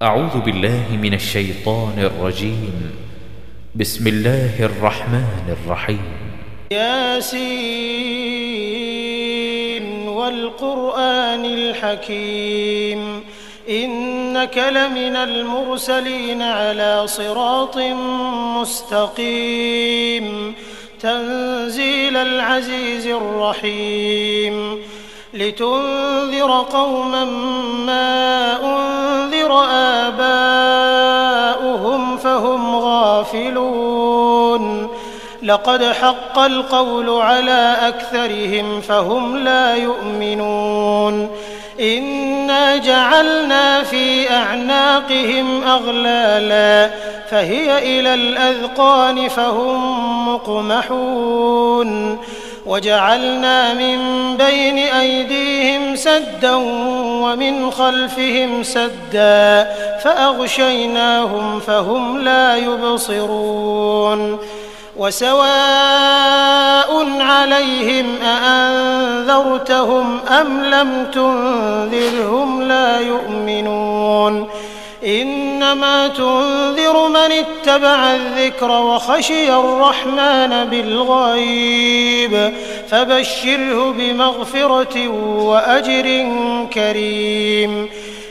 أعوذ بالله من الشيطان الرجيم. بسم الله الرحمن الرحيم. ياسين والقرآن الحكيم إنك لمن المرسلين على صراط مستقيم تنزيل العزيز الرحيم لتنذر قوما ما أنذر آباؤهم فهم غافلون لقد حق القول على أكثرهم فهم لا يؤمنون إنا جعلنا في أعناقهم أغلالا فهي إلى الأذقان فهم مقمحون وجعلنا من بين أيديهم سدا ومن خلفهم سدا فأغشيناهم فهم لا يبصرون وسواء عليهم أأنذرتهم أم لم تنذرهم لا يؤمنون إنما تنذر من اتبع الذكر وخشي الرحمن بالغيب فبشره بمغفرة وأجر كريم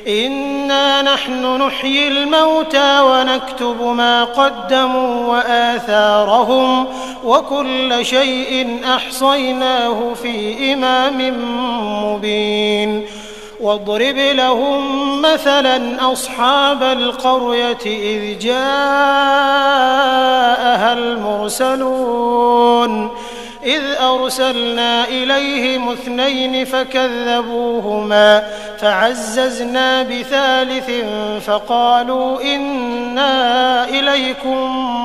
إنا نحن نحيي الموتى ونكتب ما قدموا وآثارهم وكل شيء أحصيناه في إمام مبين واضرب لهم مثلا أصحاب القرية إذ جاءها المرسلون إذ أرسلنا إليهم 2 فكذبوهما فعززنا بثالث فقالوا إنا إليكم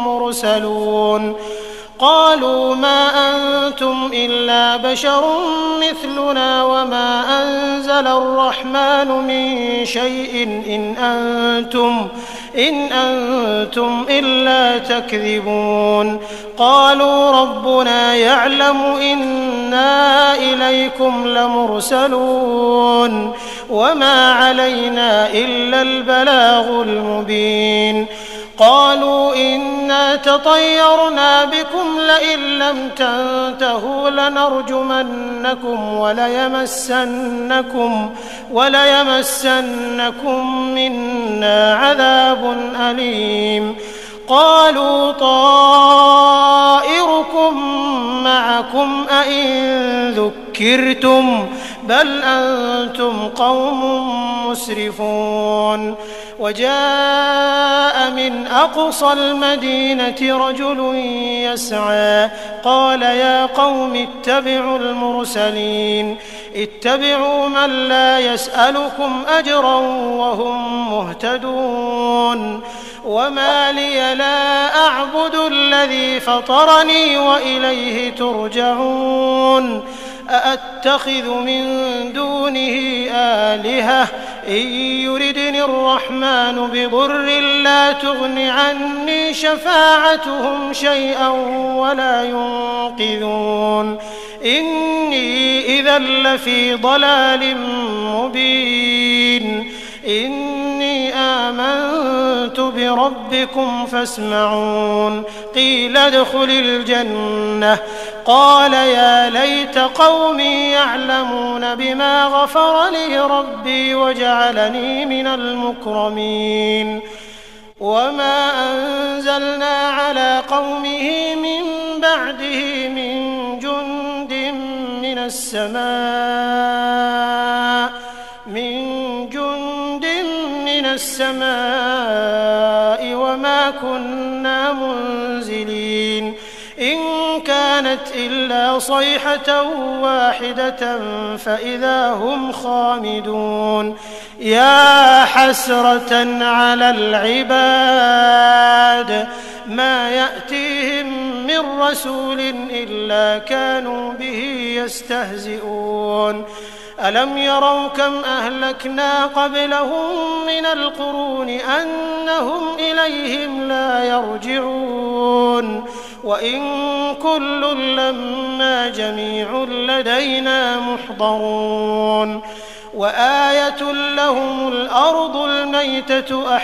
مرسلون قالوا ما أنتم إلا بشر مثلنا وما أنزل الرحمن من شيء إن أنتم إلا تكذبون قالوا ربنا يعلم إنا إليكم لمرسلون وما علينا إلا البلاغ المبين قالوا إنا تطيرنا بكم لئن لم تنتهوا لنرجمنكم وليمسنكم منا عذاب أليم قالوا طائركم معكم أئن ذكرتم بل أنتم قوم مسرفون وجاء من أقصى المدينة رجل يسعى قال يا قوم اتبعوا المرسلين اتبعوا من لا يسألكم أجرا وهم مهتدون وما لي لا أعبد الذي فطرني وإليه ترجعون أأتخذ من دونه آلهة إن يردني الرحمن بضر لا تغن عني شفاعتهم شيئا ولا ينقذون إني إذا لفي ضلال مبين إني آمنت بربكم فاسمعون قيل ادخل الجنة قال يا ليت قومي يعلمون بما غفر لي ربي وجعلني من المكرمين وما أنزلنا على قومه من بعده من جند من السماء وما كنا منزلين إن كانت إلا صيحة واحدة فإذا هم خامدون يا حسرة على العباد ما يأتيهم من رسول إلا كانوا به يستهزئون ألم يروا كم أهلكنا قبلهم من القرون أنهم إليهم لا يرجعون وإن كل لما جميع لدينا محضرون وآية لهم الأرض الميتة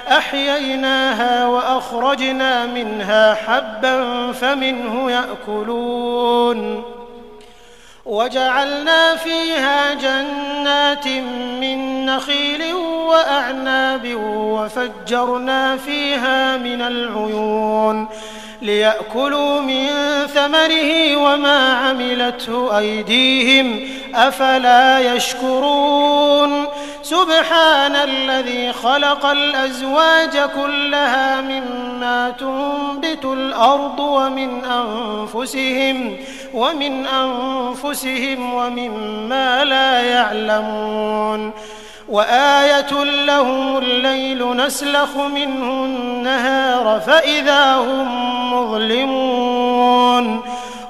أحييناها وأخرجنا منها حبا فمنه يأكلون وجعلنا فيها جنات من نخيل وأعناب وفجرنا فيها من العيون ليأكلوا من ثمره وما عملته أيديهم أفلا يشكرون سبحان الذي خلق الأزواج كلها مما تنبت الأرض ومن أنفسهم ومما لا يعلمون وآية لهم الليل نسلخ منه النهار فإذا هم مظلمون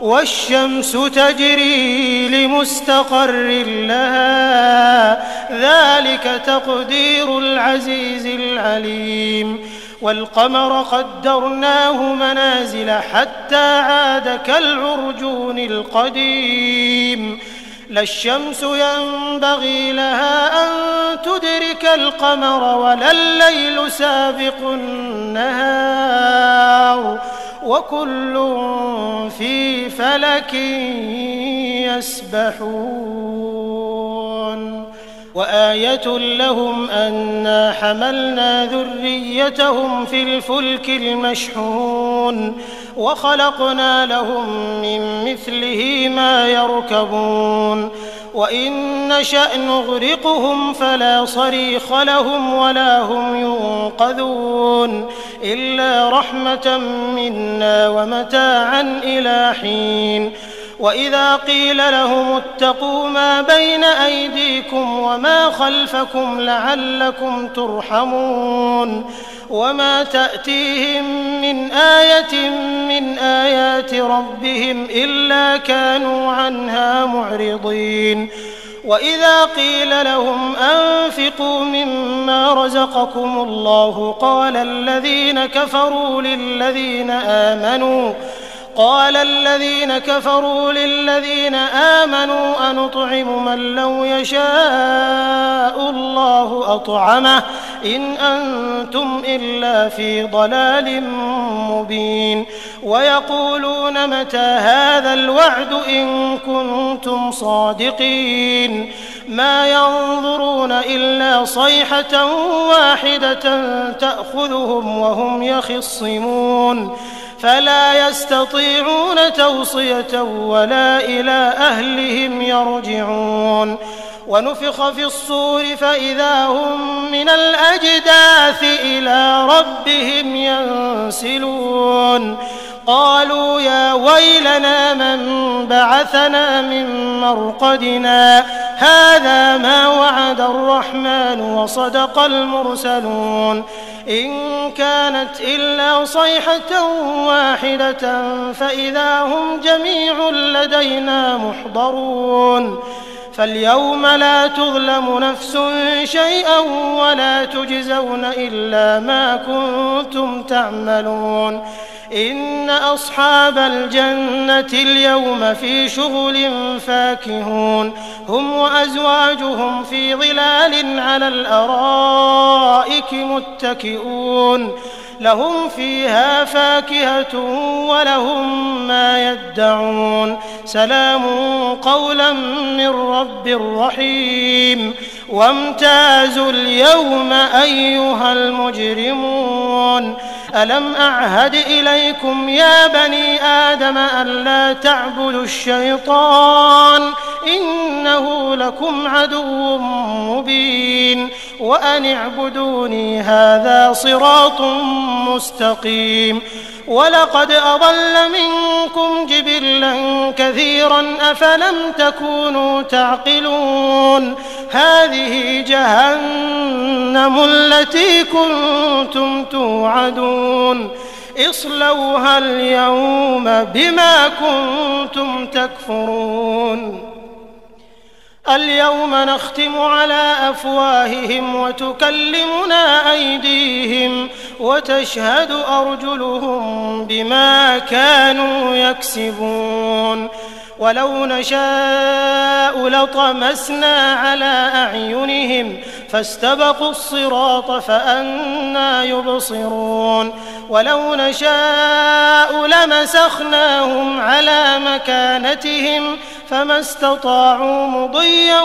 والشمس تجري لمستقر لها ذلك تقدير العزيز العليم والقمر قدرناه منازل حتى عاد كالعرجون القديم لا الشمس ينبغي لها أن تدرك القمر ولا الليل سابق النهار وكل في فلك يسبحون وآية لهم أنا حملنا ذريتهم في الفلك المشحون وخلقنا لهم من مثله ما يركبون وإن نشأ نغرقهم فلا صريخ لهم ولا هم ينقذون إلا رحمة منا ومتاعا إلى حين وإذا قيل لهم اتقوا ما بين أيديكم وما خلفكم لعلكم ترحمون وما تأتيهم من آية من آيات ربهم إلا كانوا عنها معرضين وإذا قيل لهم أنفقوا مما رزقكم الله قال الذين كفروا للذين آمنوا أنطعم من لو يشاء الله أطعمه إن أنتم إلا في ضلال مبين ويقولون متى هذا الوعد إن كنتم صادقين ما ينظرون إلا صيحة واحدة تأخذهم وهم يخصمون فلا يستطيعون توصية ولا إلى أهلهم يرجعون ونفخ في الصور فإذا هم من الأجداث إلى ربهم ينسلون قالوا يا ويلنا من بعثنا من مرقدنا هذا ما وعد الرحمن وصدق المرسلون إن كانت إلا صيحة واحدة فإذا هم جميع لدينا محضرون فاليوم لا تظلم نفس شيئا ولا تجزون إلا ما كنتم تعملون إن أصحاب الجنة اليوم في شغل فاكهون هم وأزواجهم في ظلال على الأرائك متكئون لهم فيها فاكهة ولهم ما يدعون سلام قولا من رب رحيم وامتازوا اليوم أيها المجرمون ألم أعهد إليكم يا بني آدم ألا تعبدوا الشيطان إنه لكم عدو مبين وأن اعبدوني هذا صراط مستقيم ولقد أضل منكم جبلا كثيرا أفلم تكونوا تعقلون هذه جهنم التي كنتم توعدون اصلوها اليوم بما كنتم تكفرون اليوم نختم على أفواههم وتكلمنا أيديهم وتشهد أرجلهم بما كانوا يكسبون ولو نشاء لطمسنا على أعينهم فاستبقوا الصراط فأنى يبصرون ولو نشاء لمسخناهم على مكانتهم فما استطاعوا مضيا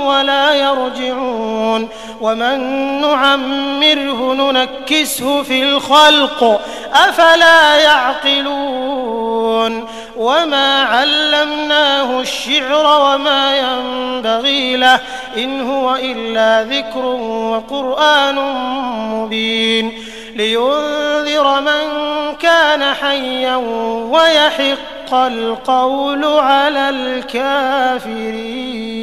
ولا يرجعون ومن نعمره ننكسه في الخلق أفلا يعقلون وما علمناه الشعر وما ينبغي له إن هو إلا ذكر وقرآن مبين لينذر من كان حيا ويحق القول على الكافرين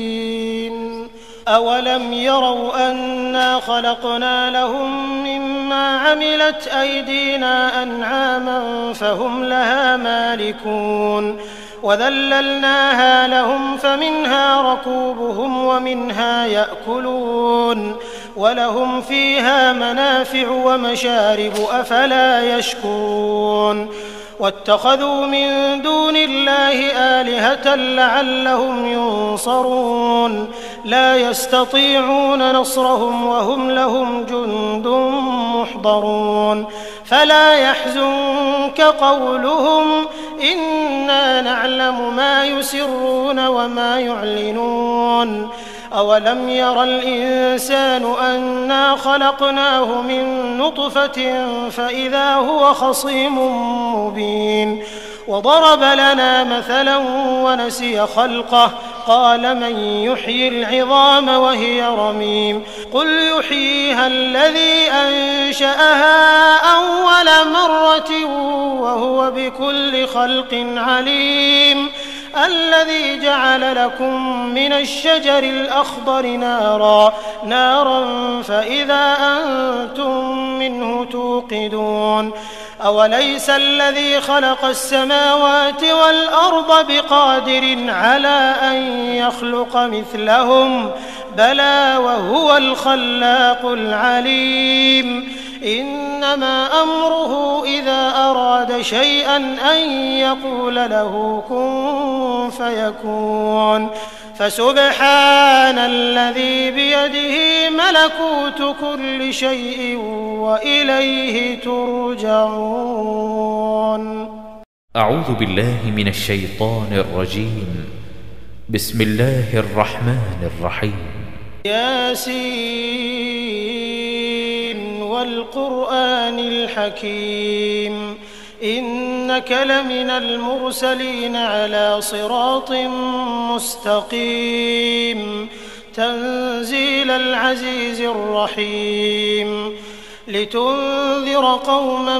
أولم يروا أنا خلقنا لهم مما عملت أيدينا أنعاما فهم لها مالكون وذللناها لهم فمنها ركوبهم ومنها يأكلون ولهم فيها منافع ومشارب أفلا يشكرون واتخذوا من دون الله آلهة لعلهم ينصرون لا يستطيعون نصرهم وهم لهم جند محضرون فلا يحزنك قولهم إنا نعلم ما يسرون وما يعلنون أولم ير الإنسان أنا خلقناه من نطفة فإذا هو خصيم مبين وضرب لنا مثلا ونسي خلقه قال من يحيي العظام وهي رميم قل يحييها الذي أنشأها أول مرة وهو بكل خلق عليم الذي جعل لكم من الشجر الأخضر نارا فإذا أنتم منه توقدون أوليس الذي خلق السماوات والأرض بقادر على أن يخلق مثلهم بلى وهو الخلاق العليم إنما أمره إذا أراد شيئا أن يقول له كن فيكون فسبحان الذي بيده ملكوت كل شيء وإليه ترجعون. أعوذ بالله من الشيطان الرجيم. بسم الله الرحمن الرحيم. ياسين والقرآن الحكيم إنك لمن المرسلين على صراط مستقيم تنزيل العزيز الرحيم لتنذر قوما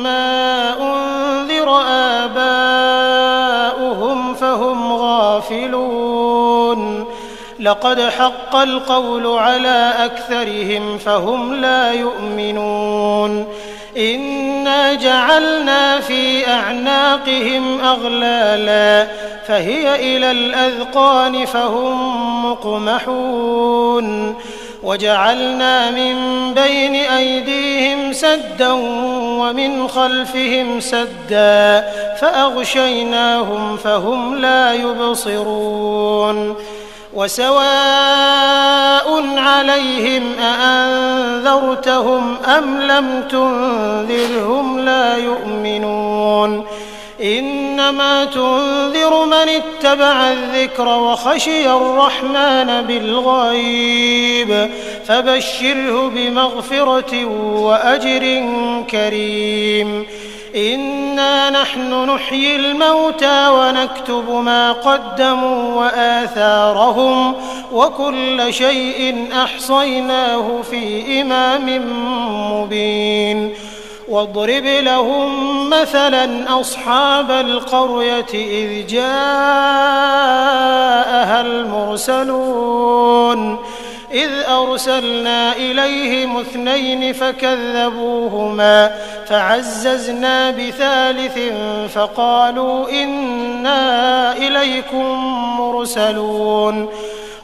ما أنذر آباؤهم فهم غافلون لقد حق القول على أكثرهم فهم لا يؤمنون إنا جعلنا في أعناقهم أغلالا فهي إلى الأذقان فهم مقمحون وجعلنا من بين أيديهم سدا ومن خلفهم سدا فأغشيناهم فهم لا يبصرون وسواء عليهم أأنذرتهم أم لم تنذرهم لا يؤمنون إنما تنذر من اتبع الذكر وخشي الرحمن بالغيب فبشره بمغفرة وأجر كريم إنا نحن نحيي الموتى ونكتب ما قدموا وآثارهم وكل شيء أحصيناه في إمام مبين واضرب لهم مثلا أصحاب القرية إذ جاءها المرسلون إذ أرسلنا إليهم 2 فكذبوهما فعززنا بثالث فقالوا إنا إليكم مرسلون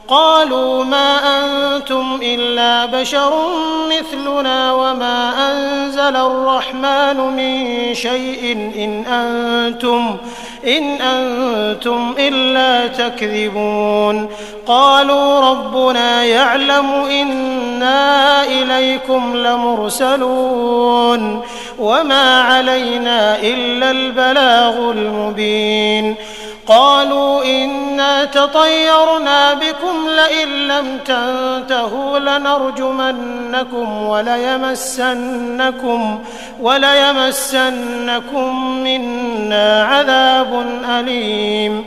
قالوا ما أنتم إلا بشر مثلنا وما أنزل الرحمن من شيء إن أنتم إلا تكذبون قالوا ربنا يعلم إنا إليكم لمرسلون وما علينا إلا البلاغ المبين قالوا إنا تطيرنا بكم لئن لم تنتهوا لنرجمنكم وليمسنكم منا عذاب أليم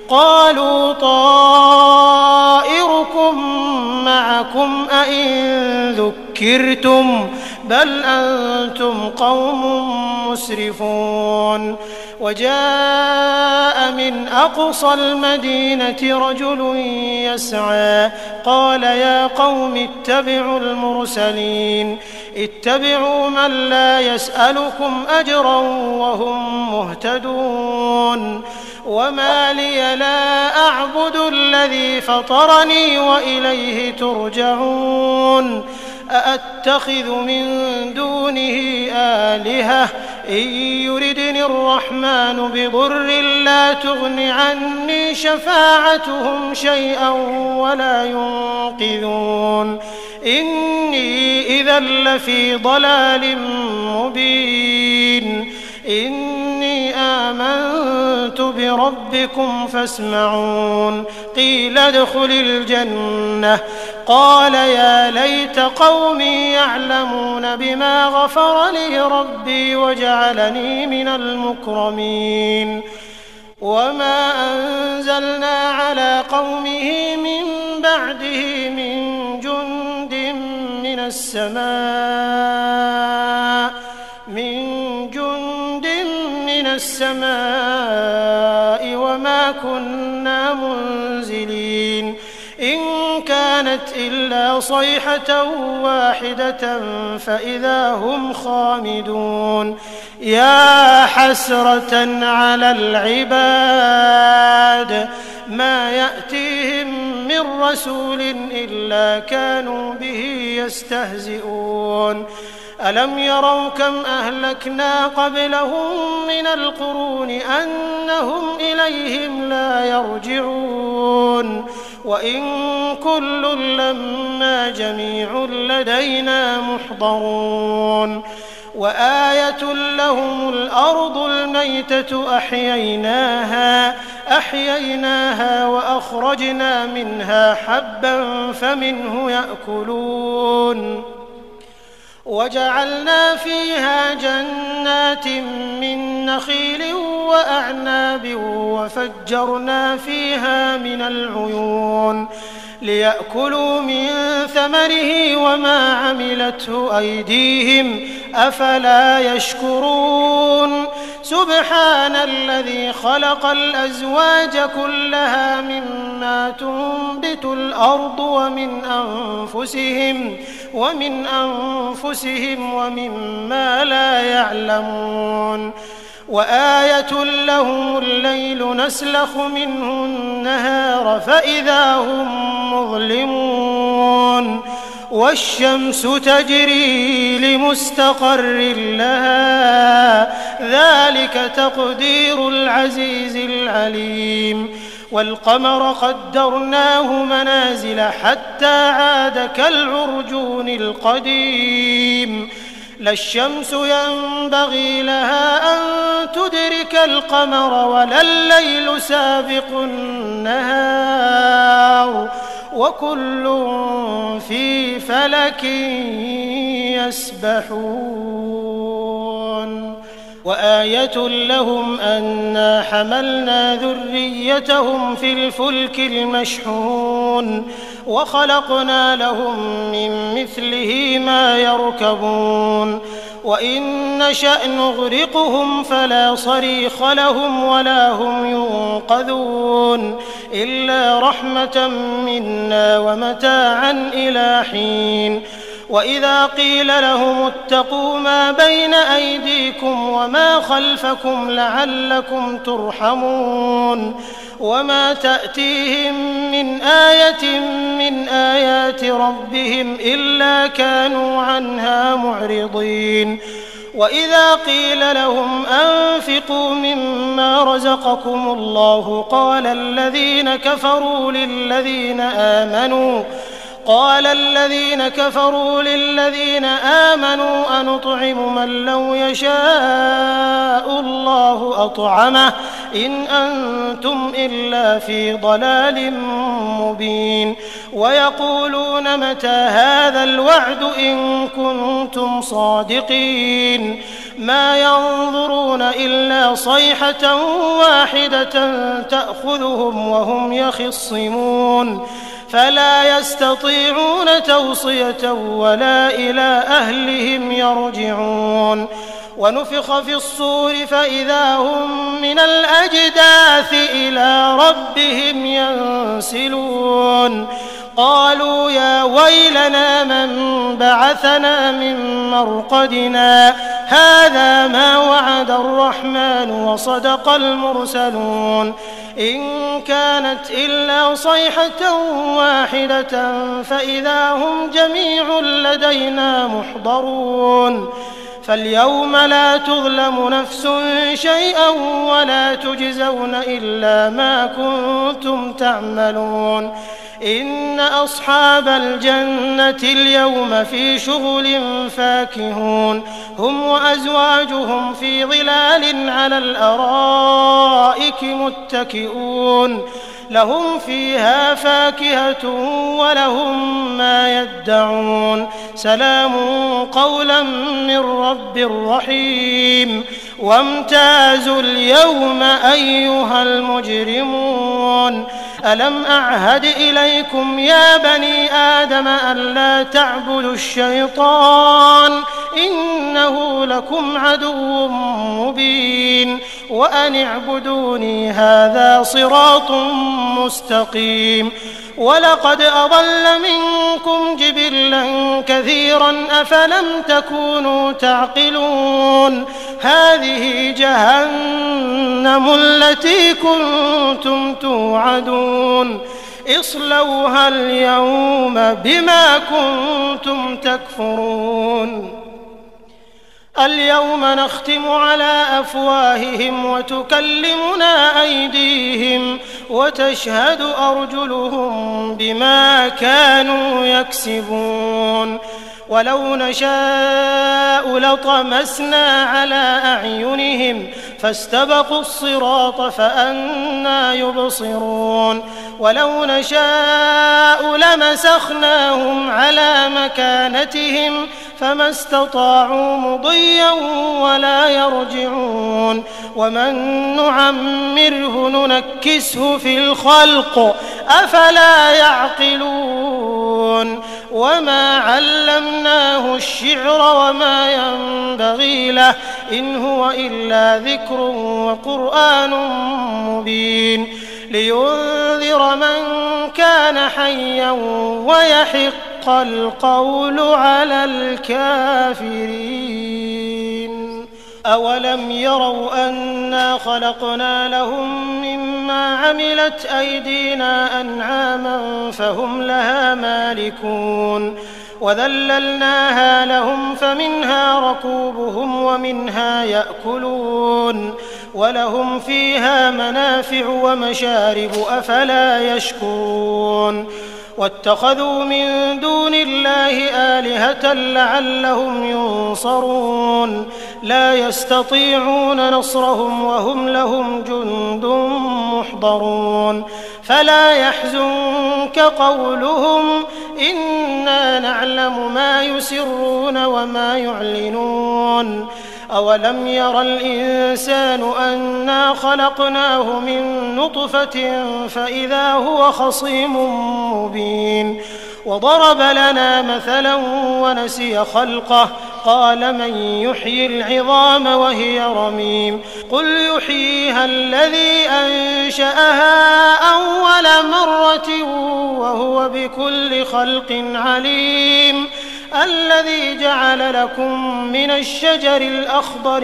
قالوا طائركم معكم أئن ذكرتم بل أنتم قوم مسرفون وجاء من أقصى المدينة رجل يسعى قال يا قوم اتبعوا المرسلين اتبعوا من لا يسألكم أجرا وهم مهتدون وما لي لا أعبد الذي فطرني وإليه ترجعون أأتخذ من دونه آلهة إن يردني الرحمن بضر لا تغن عني شفاعتهم شيئا ولا ينقذون إني إذا لفي ضلال مبين إني آمنت بربكم فاسمعون قيل ادخل الجنة قال يا ليت قومي يعلمون بما غفر لي ربي وجعلني من المكرمين وما أنزلنا على قومه من بعده من جند من السماء وما كنا منزلين إن كانت إلا صيحة واحدة فإذا هم خامدون يا حسرة على العباد ما يأتيهم من رسول إلا كانوا به يستهزئون ألم يروا كم أهلكنا قبلهم من القرون أنهم إليهم لا يرجعون وإن كل لما جميع لدينا محضرون وآية لهم الأرض الميتة أحييناها وأخرجنا منها حبا فمنه يأكلون وجعلنا فيها جنات من نخيل وأعناب وفجرنا فيها من العيون ليأكلوا من ثمره وما عملته أيديهم أفلا يشكرون سبحان الذي خلق الأزواج كلها مما تنبت الأرض ومن أنفسهم ومما لا يعلمون وآية لهم الليل نسلخ منه النهار فإذا هم مظلمون والشمس تجري لمستقر لها ذلك تقدير العزيز العليم والقمر قدرناه منازل حتى عاد كالعرجون القديم لا الشمس ينبغي لها أن تدرك القمر ولا الليل سابق النهار وكل في فلك يسبحون وآية لهم أنا حملنا ذريتهم في الفلك المشحون وخلقنا لهم من مثله ما يركبون وإن نشأ نغرقهم فلا صريخ لهم ولا هم ينقذون إلا رحمة منا ومتاعا إلى حين وإذا قيل لهم اتقوا ما بين أيديكم وما خلفكم لعلكم ترحمون وما تأتيهم من آية من آيات ربهم إلا كانوا عنها معرضين. وإذا قيل لهم أنفقوا مما رزقكم الله قال الذين كفروا للذين آمنوا أنطعم من لو يشاء الله أطعمه إن أنتم إلا في ضلال مبين. ويقولون متى هذا الوعد إن كنتم صادقين ما ينظرون إلا صيحة واحدة تأخذهم وهم يخصمون فلا يستطيعون توصية ولا إلى أهلهم يرجعون. ونفخ في الصور فإذا هم من الأجداث إلى ربهم ينسلون قالوا يا ويلنا من بعثنا من مرقدنا هذا ما وعد الرحمن وصدق المرسلون إن كانت إلا صيحة واحدة فإذا هم جميع لدينا محضرون. فاليوم لا تظلم نفس شيئا ولا تجزون إلا ما كنتم تعملون. إن أصحاب الجنة اليوم في شغل فاكهون هم وأزواجهم في ظلال على الأرائك متكئون لهم فيها فاكهة ولهم ما يدعون سلام قولا من رب رحيم. وامتازوا اليوم أيها المجرمون ألم أعهد إليكم يا بني آدم ألا تعبدوا الشيطان إنه لكم عدو مبين وأن اعبدوني هذا صراط مستقيم. ولقد أضل منكم جبلا كثيرا أفلم تكونوا تعقلون هذه جهنم التي كنتم توعدون اصلوها اليوم بما كنتم تكفرون. اليوم نختم على أفواههم وتكلمنا أيديهم وتشهد أرجلهم بما كانوا يكسبون. ولو نشاء لطمسنا على أعينهم فاستبقوا الصراط فأنى يبصرون. ولو نشاء لمسخناهم على مكانتهم فما استطاعوا مضيا ولا يرجعون. ومن نعمره ننكسه في الخلق أفلا يعقلون. وما علمناه الشعر وما ينبغي له إن هو إلا ذكر وقرآن مبين لينذر من كان حيا ويحق القول على الكافرين. أولم يروا أنا خلقنا لهم مما عملت أيدينا أنعاما فهم لها مالكون وذللناها لهم فمنها ركوبهم ومنها يأكلون ولهم فيها منافع ومشارب أفلا يشكرون. واتخذوا من دون الله آلهة لعلهم ينصرون لا يستطيعون نصرهم وهم لهم جند محضرون. فلا يحزنك قولهم إنا نعلم ما يسرون وما يعلنون. أولم ير الإنسان أنا خلقناه من نطفة فإذا هو خصيم مبين وضرب لنا مثلا ونسي خلقه قال من يحيي العظام وهي رميم قل يحييها الذي أنشأها أول مرة وهو بكل خلق عليم الذي جعل لكم من الشجر الأخضر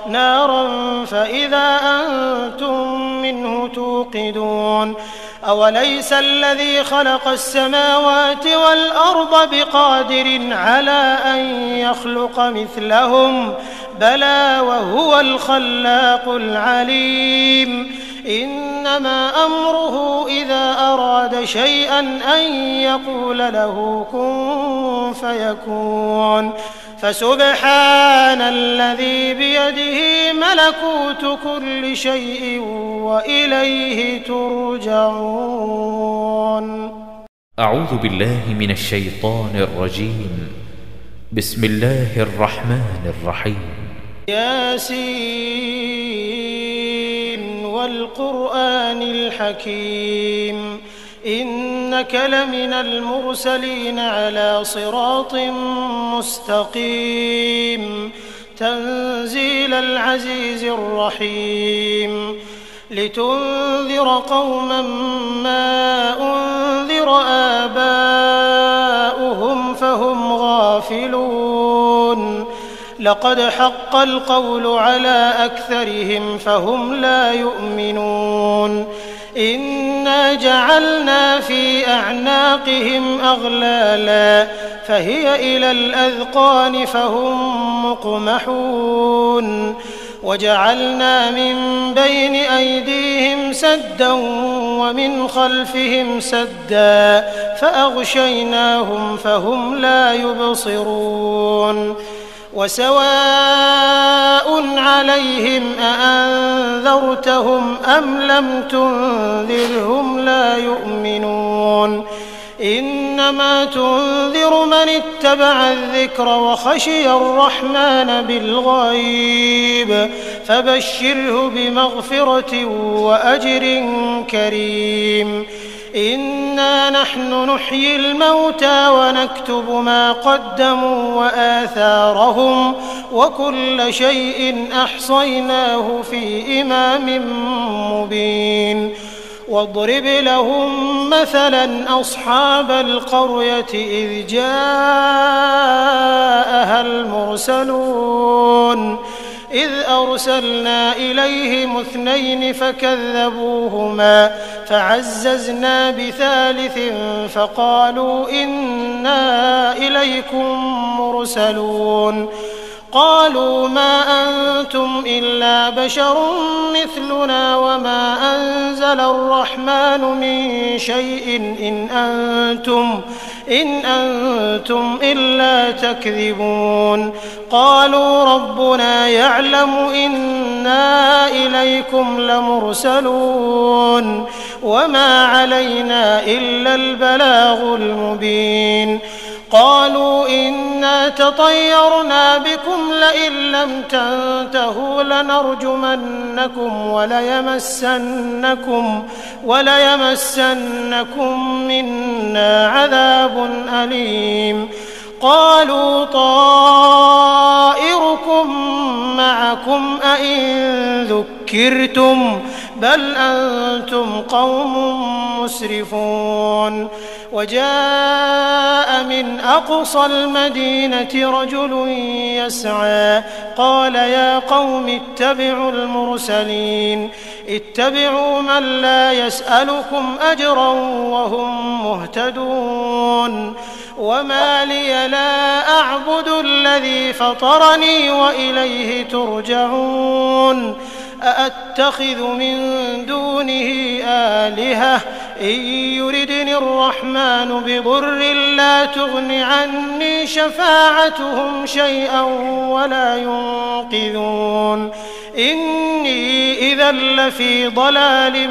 نارا فإذا أنتم منه توقدون أوليس الذي خلق السماوات والأرض بقادر على أن يخلق مثلهم بلى وهو الخلاق العليم إنما أمره إذا أراد شيئا أن يقول له كن فيكون فسبحان الذي بيده ملكوت كل شيء وإليه ترجعون. أعوذ بالله من الشيطان الرجيم. بسم الله الرحمن الرحيم. ياسين والقرآن الحكيم إنك لمن المرسلين على صراط مستقيم تنزيل العزيز الرحيم لتنذر قوما ما أنذر آباؤهم فهم غافلون لقد حق القول على أكثرهم فهم لا يؤمنون إنا جعلنا في أعناقهم أغلالا فهي إلى الأذقان فهم مقمحون وجعلنا من بين أيديهم سدا ومن خلفهم سدا فأغشيناهم فهم لا يبصرون وسواء عليهم أأنذرتهم أم لم تنذرهم لا يؤمنون إنما تنذر من اتبع الذكر وخشي الرحمن بالغيب فبشره بمغفرة وأجر كريم إنا نحن نحيي الموتى ونكتب ما قدموا وآثارهم وكل شيء أحصيناه في إمام مبين واضرب لهم مثلا أصحاب القرية إذ جاءها المرسلون إذ أرسلنا إليهم 2 فكذبوهما فعززنا بثالث فقالوا إنا إليكم مرسلون قالوا ما أنتم إلا بشر مثلنا وما أنزل الرحمن من شيء إن أنتم إلا تكذبون قالوا ربنا يعلم إنا إليكم لمرسلون وما علينا إلا البلاغ المبين قالوا إنا تطيرنا بكم لئن لم تنتهوا لنرجمنكم وليمسنكم منا عذاب أليم قالوا طائركم معكم أئن ذكرتم بل أنتم قوم مسرفون وجاء من أقصى المدينة رجل يسعى قال يا قوم اتبعوا المرسلين اتبعوا من لا يسألكم أجرا وهم مهتدون وما لي لا أعبد الذي فطرني وإليه ترجعون أأتخذ من دونه آلهة إن يردني الرحمن بضر لا تغن عني شفاعتهم شيئا ولا ينقذون إني إذا لفي ضلال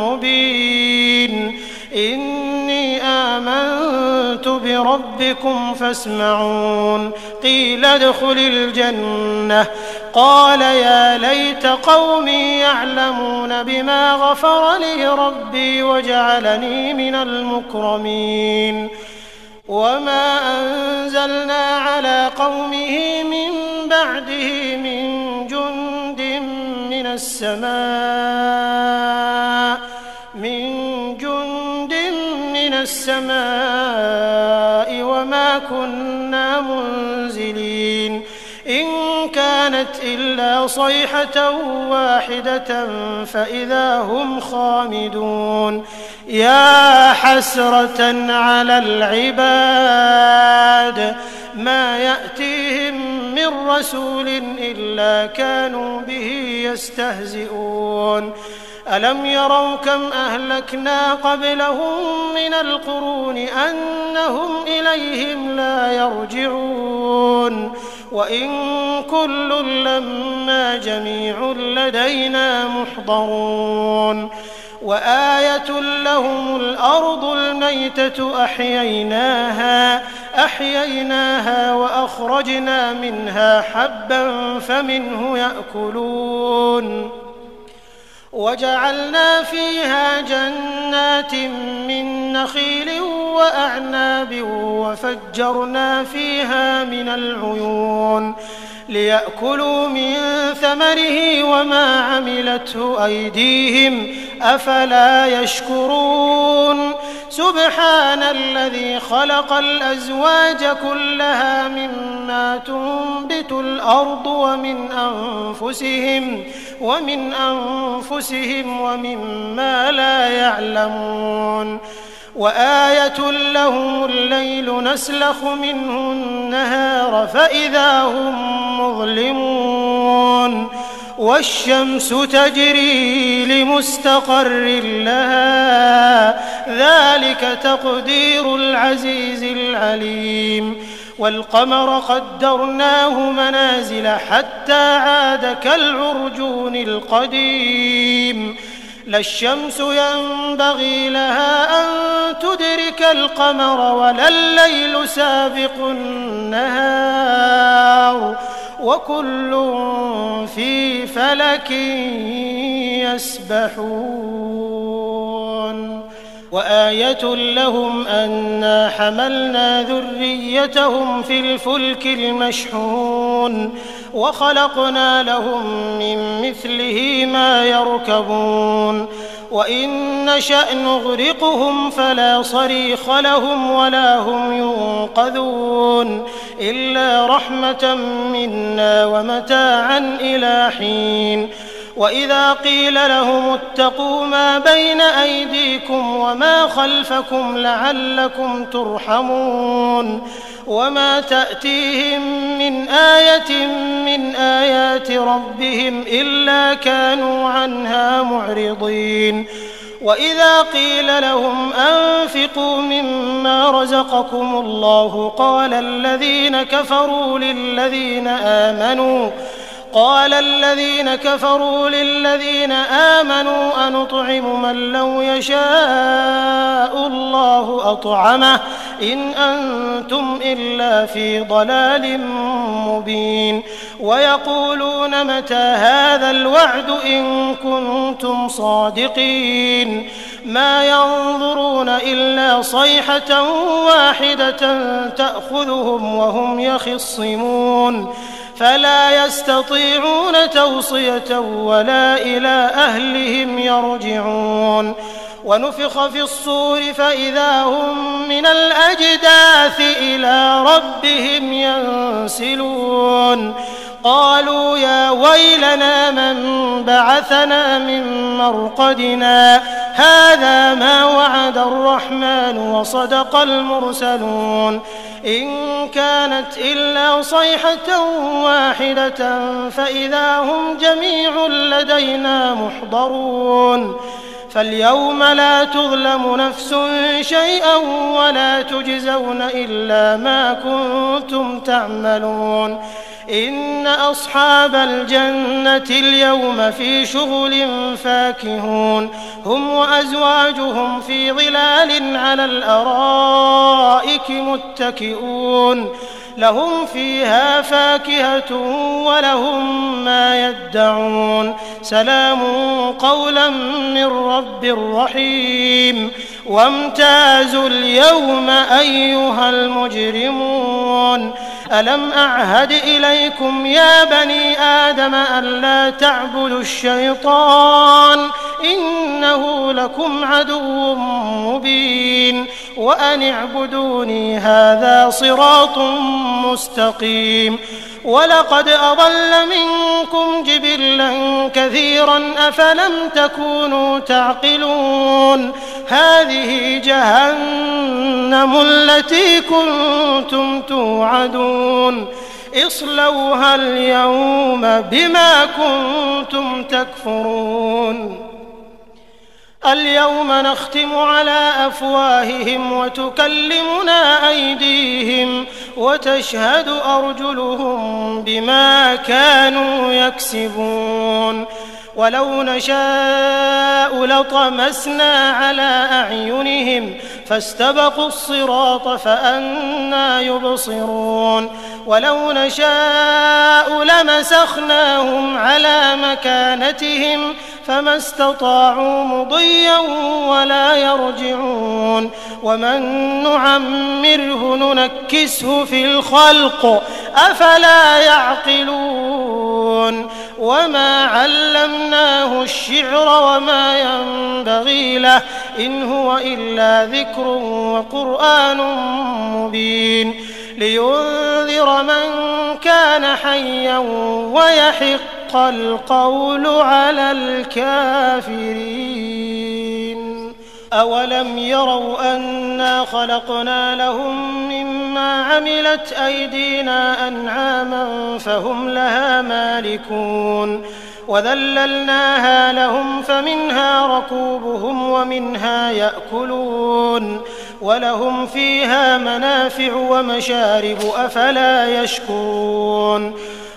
مبين إني آمنت بربكم فاسمعون قيل ادخل الجنة قال يا ليت قومي يعلمون بما غفر لي ربي وجعلني من المكرمين وما أنزلنا على قومه من بعده من جند من السماء وما كنا كانت إلا صيحة واحدة فإذا هم خامدون يا حسرة على العباد ما يأتيهم من رسول إلا كانوا به يستهزئون ألم يروا كم أهلكنا قبلهم من القرون أنهم إليهم لا يرجعون وإن كل لما جميع لدينا محضرون وآية لهم الأرض الميتة أحييناها وأخرجنا منها حبا فمنه يأكلون وجعلنا فيها جنات من نخيل وأعناب وفجرنا فيها من العيون ليأكلوا من ثمره وما عملته أيديهم أفلا يشكرون سبحان الذي خلق الأزواج كلها مما تنبت الأرض ومن أنفسهم ومما لا يعلمون وآية لهم الليل نسلخ منه النهار فإذا هم مظلمون والشمس تجري لمستقر لها ذلك تقدير العزيز العليم والقمر قدرناه منازل حتى عاد كالعرجون القديم لا الشمس ينبغي لها أن تدرك القمر ولا الليل سابق النهار وكل في فلك يسبحون وآية لهم أنا حملنا ذريتهم في الفلك المشحون وخلقنا لهم من مثله ما يركبون وإن نشأ نغرقهم فلا صريخ لهم ولا هم ينقذون إلا رحمة منا ومتاعا إلى حين وإذا قيل لهم اتقوا ما بين أيديكم وما خلفكم لعلكم ترحمون وما تأتيهم من آية من آيات ربهم إلا كانوا عنها معرضين وإذا قيل لهم أنفقوا مما رزقكم الله قال الذين كفروا للذين آمنوا أنطعم من لو يشاء الله أطعمه إن أنتم إلا في ضلال مبين ويقولون متى هذا الوعد إن كنتم صادقين ما ينظرون إلا صيحة واحدة تأخذهم وهم يخصمون فلا يستطيعون توصية ولا إلى أهلهم يرجعون ونفخ في الصور فإذا هم من الأجداث إلى ربهم ينسلون قالوا يا ويلنا من بعثنا من مرقدنا هذا ما وعد الرحمن وصدق المرسلون إن كانت إلا صيحة واحدة فإذا هم جميع لدينا محضرون فاليوم لا تظلم نفس شيئا ولا تجزون إلا ما كنتم تعملون إن أصحاب الجنة اليوم في شغل فاكهون هم وأزواجهم في ظلال على الأرائك متكئون لهم فيها فاكهة ولهم ما يدعون سلام قولا من رب رحيم وامتازوا اليوم أيها المجرمون ألم أعهد إليكم يا بني آدم ألا تعبدوا الشيطان إنه لكم عدو مبين وأن اعبدوني هذا صراط مستقيم ولقد أضل منكم جبلا كثيرا أفلم تكونوا تعقلون هذه جهنم التي كنتم توعدون اصلوها اليوم بما كنتم تكفرون اليوم نختم على أفواههم وتكلمنا أيديهم وتشهد أرجلهم بما كانوا يكسبون ولو نشاء لطمسنا على أعينهم فاستبقوا الصراط فأنى يبصرون ولو نشاء لمسخناهم على مكانتهم فما استطاعوا مضيا ولا يرجعون ومن نعمره ننكسه في الخلق أفلا يعقلون وما علمناه الشعر وما ينبغي له إن هو إلا ذكر وقرآن مبين لينذر من كان حيا ويحق القول على الكافرين أولم يروا أنا خلقنا لهم مما عملت أيدينا أنعاما فهم لها مالكون وذللناها لهم فمنها ركوبهم ومنها يأكلون ولهم فيها منافع ومشارب أفلا يشكرون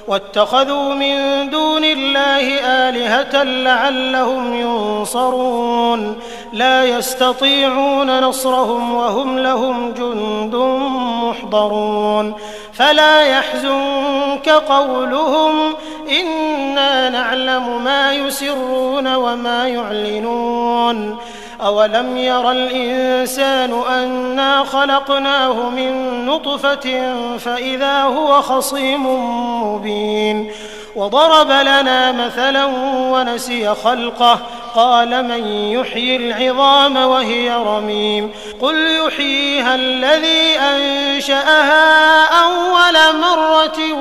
واتخذوا من دون الله آلهة لعلهم ينصرون لا يستطيعون نصرهم وهم لهم جند محضرون فلا يحزنك قولهم إنا نعلم ما يسرون وما يعلنون أولم ير الإنسان أنا خلقناه من نطفة فإذا هو خصيم مبين وضرب لنا مثلا ونسي خلقه قال من يحيي العظام وهي رميم قل يحييها الذي أنشأها أول مرة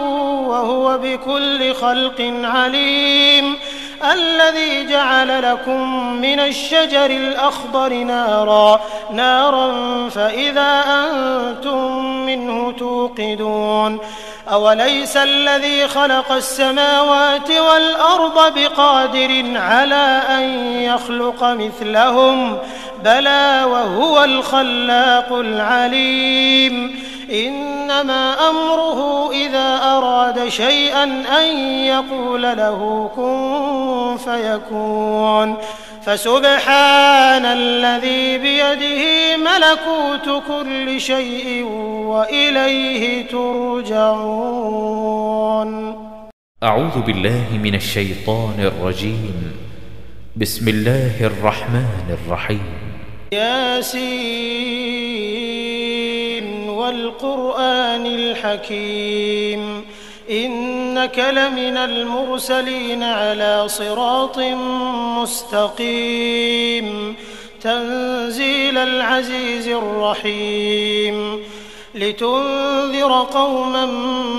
وهو بكل خلق عليم الذي جعل لكم من الشجر الأخضر نارا فإذا أنتم منه توقدون أوليس الذي خلق السماوات والأرض بقادر على أن يخلق مثلهم بلى وهو الخلاق العليم إنما أمره إذا أراد شيئا أن يقول له كن فيكون فسبحان الذي بيده ملكوت كل شيء وإليه ترجعون. أعوذ بالله من الشيطان الرجيم. بسم الله الرحمن الرحيم. ياسين والقرآن الحكيم إنك لمن المرسلين على صراط مستقيم تنزيل العزيز الرحيم لتنذر قوما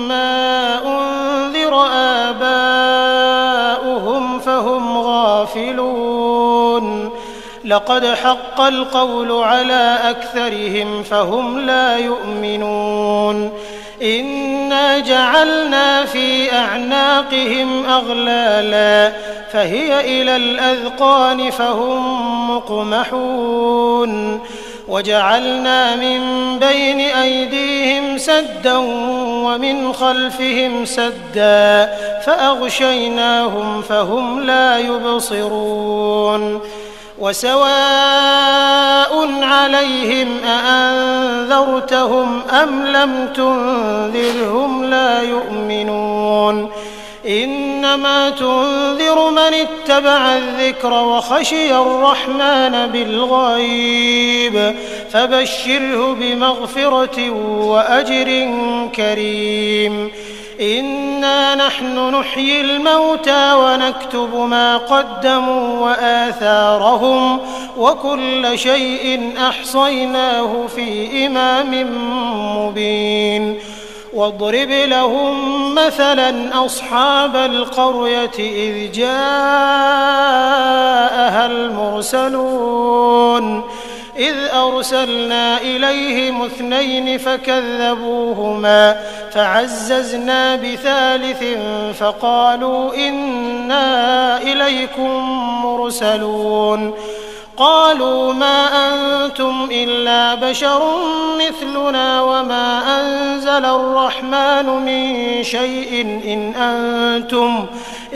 ما أنذر آباؤهم فهم غافلون لقد حق القول على أكثرهم فهم لا يؤمنون إنا جعلنا في أعناقهم أغلالا فهي إلى الأذقان فهم مقمحون وجعلنا من بين أيديهم سدا ومن خلفهم سدا فأغشيناهم فهم لا يبصرون وسواء عليهم أأنذرتهم أم لم تنذرهم لا يؤمنون إنما إنما تنذر من اتبع الذكر وخشي الرحمن بالغيب فبشره بمغفرة وأجر كريم. إنا نحن نحيي الموتى ونكتب ما قدموا وآثارهم وكل شيء أحصيناه في إمام مبين. واضرب لهم مثلا أصحاب القرية إذ جاءها المرسلون إذ أرسلنا إليهم 2 فكذبوهما فعززنا بثالث فقالوا إنا إليكم مرسلون. قالوا ما أنتم إلا بشر مثلنا وما أنزل الرحمن من شيء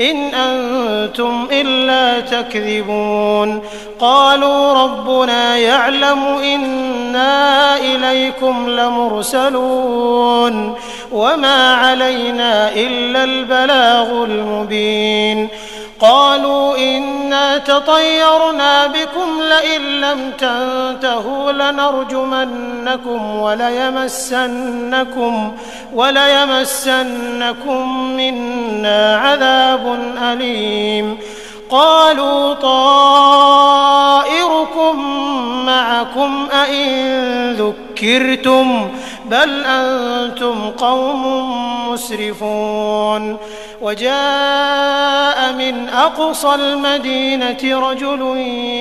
إن أنتم إلا تكذبون. قالوا ربنا يعلم إنا إليكم لمرسلون وما علينا إلا البلاغ المبين. قالوا إنا تطيرنا بكم لئن لم تنتهوا لنرجمنكم وليمسنكم منا عذاب أليم. قالوا طائركم معكم أئن ذكرتم بل أنتم قوم مسرفون. وجاء من أقصى المدينة رجل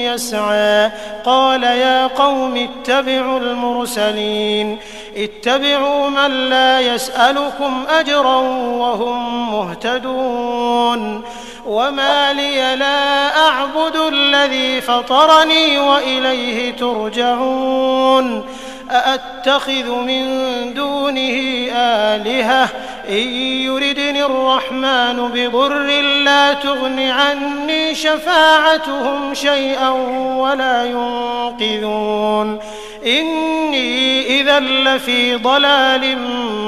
يسعى قال يا قوم اتبعوا المرسلين اتبعوا من لا يسألكم أجرا وهم مهتدون. وما لي لا أعبد الذي فطرني وإليه ترجعون. أأتخذ من دونه آلهة إن يردني الرحمن بضر لا تغن عني شفاعتهم شيئا ولا ينقذون. إني إذا لفي ضلال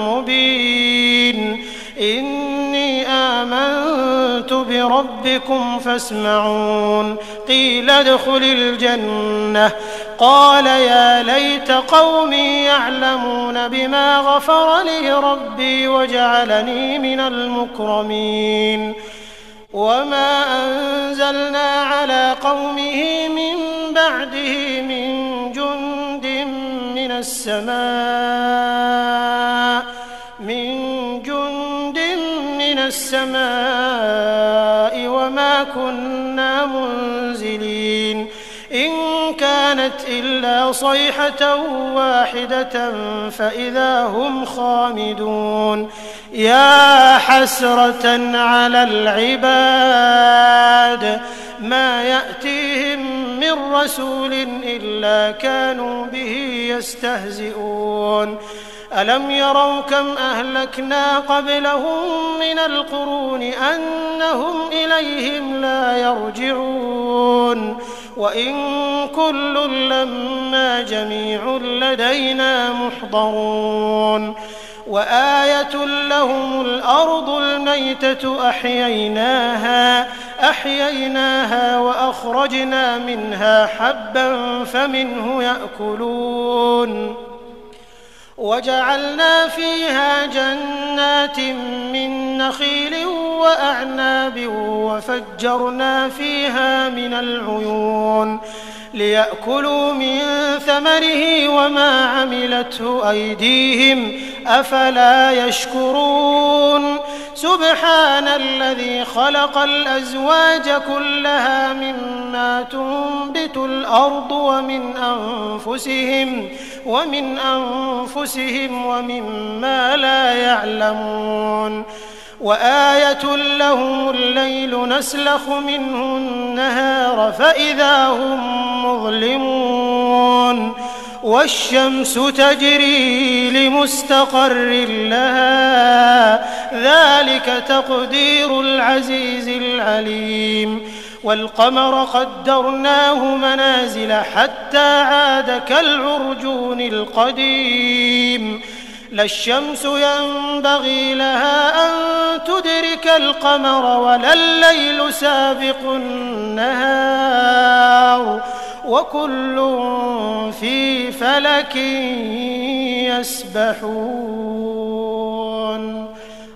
مبين. إني آمنت بربكم فاسمعون. قيل ادخل الجنة قال يا ليت قومي يعلمون بما غفر لي ربي وجعلني من المكرمين. وما أنزلنا على قومه من بعده من جند من السماء وما كنا منزلين. إن كانت إلا صيحة واحدة فإذا هم خامدون. يا حسرة على العباد ما يأتيهم من رسول إلا كانوا به يستهزئون. ألم يروا كم أهلكنا قبلهم من القرون أنهم إليهم لا يرجعون. وإن كل لما جميع لدينا محضرون. وآية لهم الأرض الميتة أحييناها وأخرجنا منها حبا فمنه يأكلون. وجعلنا فيها جنات من نخيل وأعناب وفجرنا فيها من العيون ليأكلوا من ثمره وما عملته أيديهم أفلا يشكرون. سبحان الذي خلق الأزواج كلها مما تنبت الأرض ومن أنفسهم ومما لا يعلمون. وآية لهم الليل نسلخ منه النهار فإذا هم مظلمون. والشمس تجري لمستقر لها ذلك تقدير العزيز العليم. والقمر قدرناه منازل حتى عاد كالعرجون القديم. لا الشمس ينبغي لها أن تدرك القمر ولا الليل سابق النهار وكل في فلك يسبحون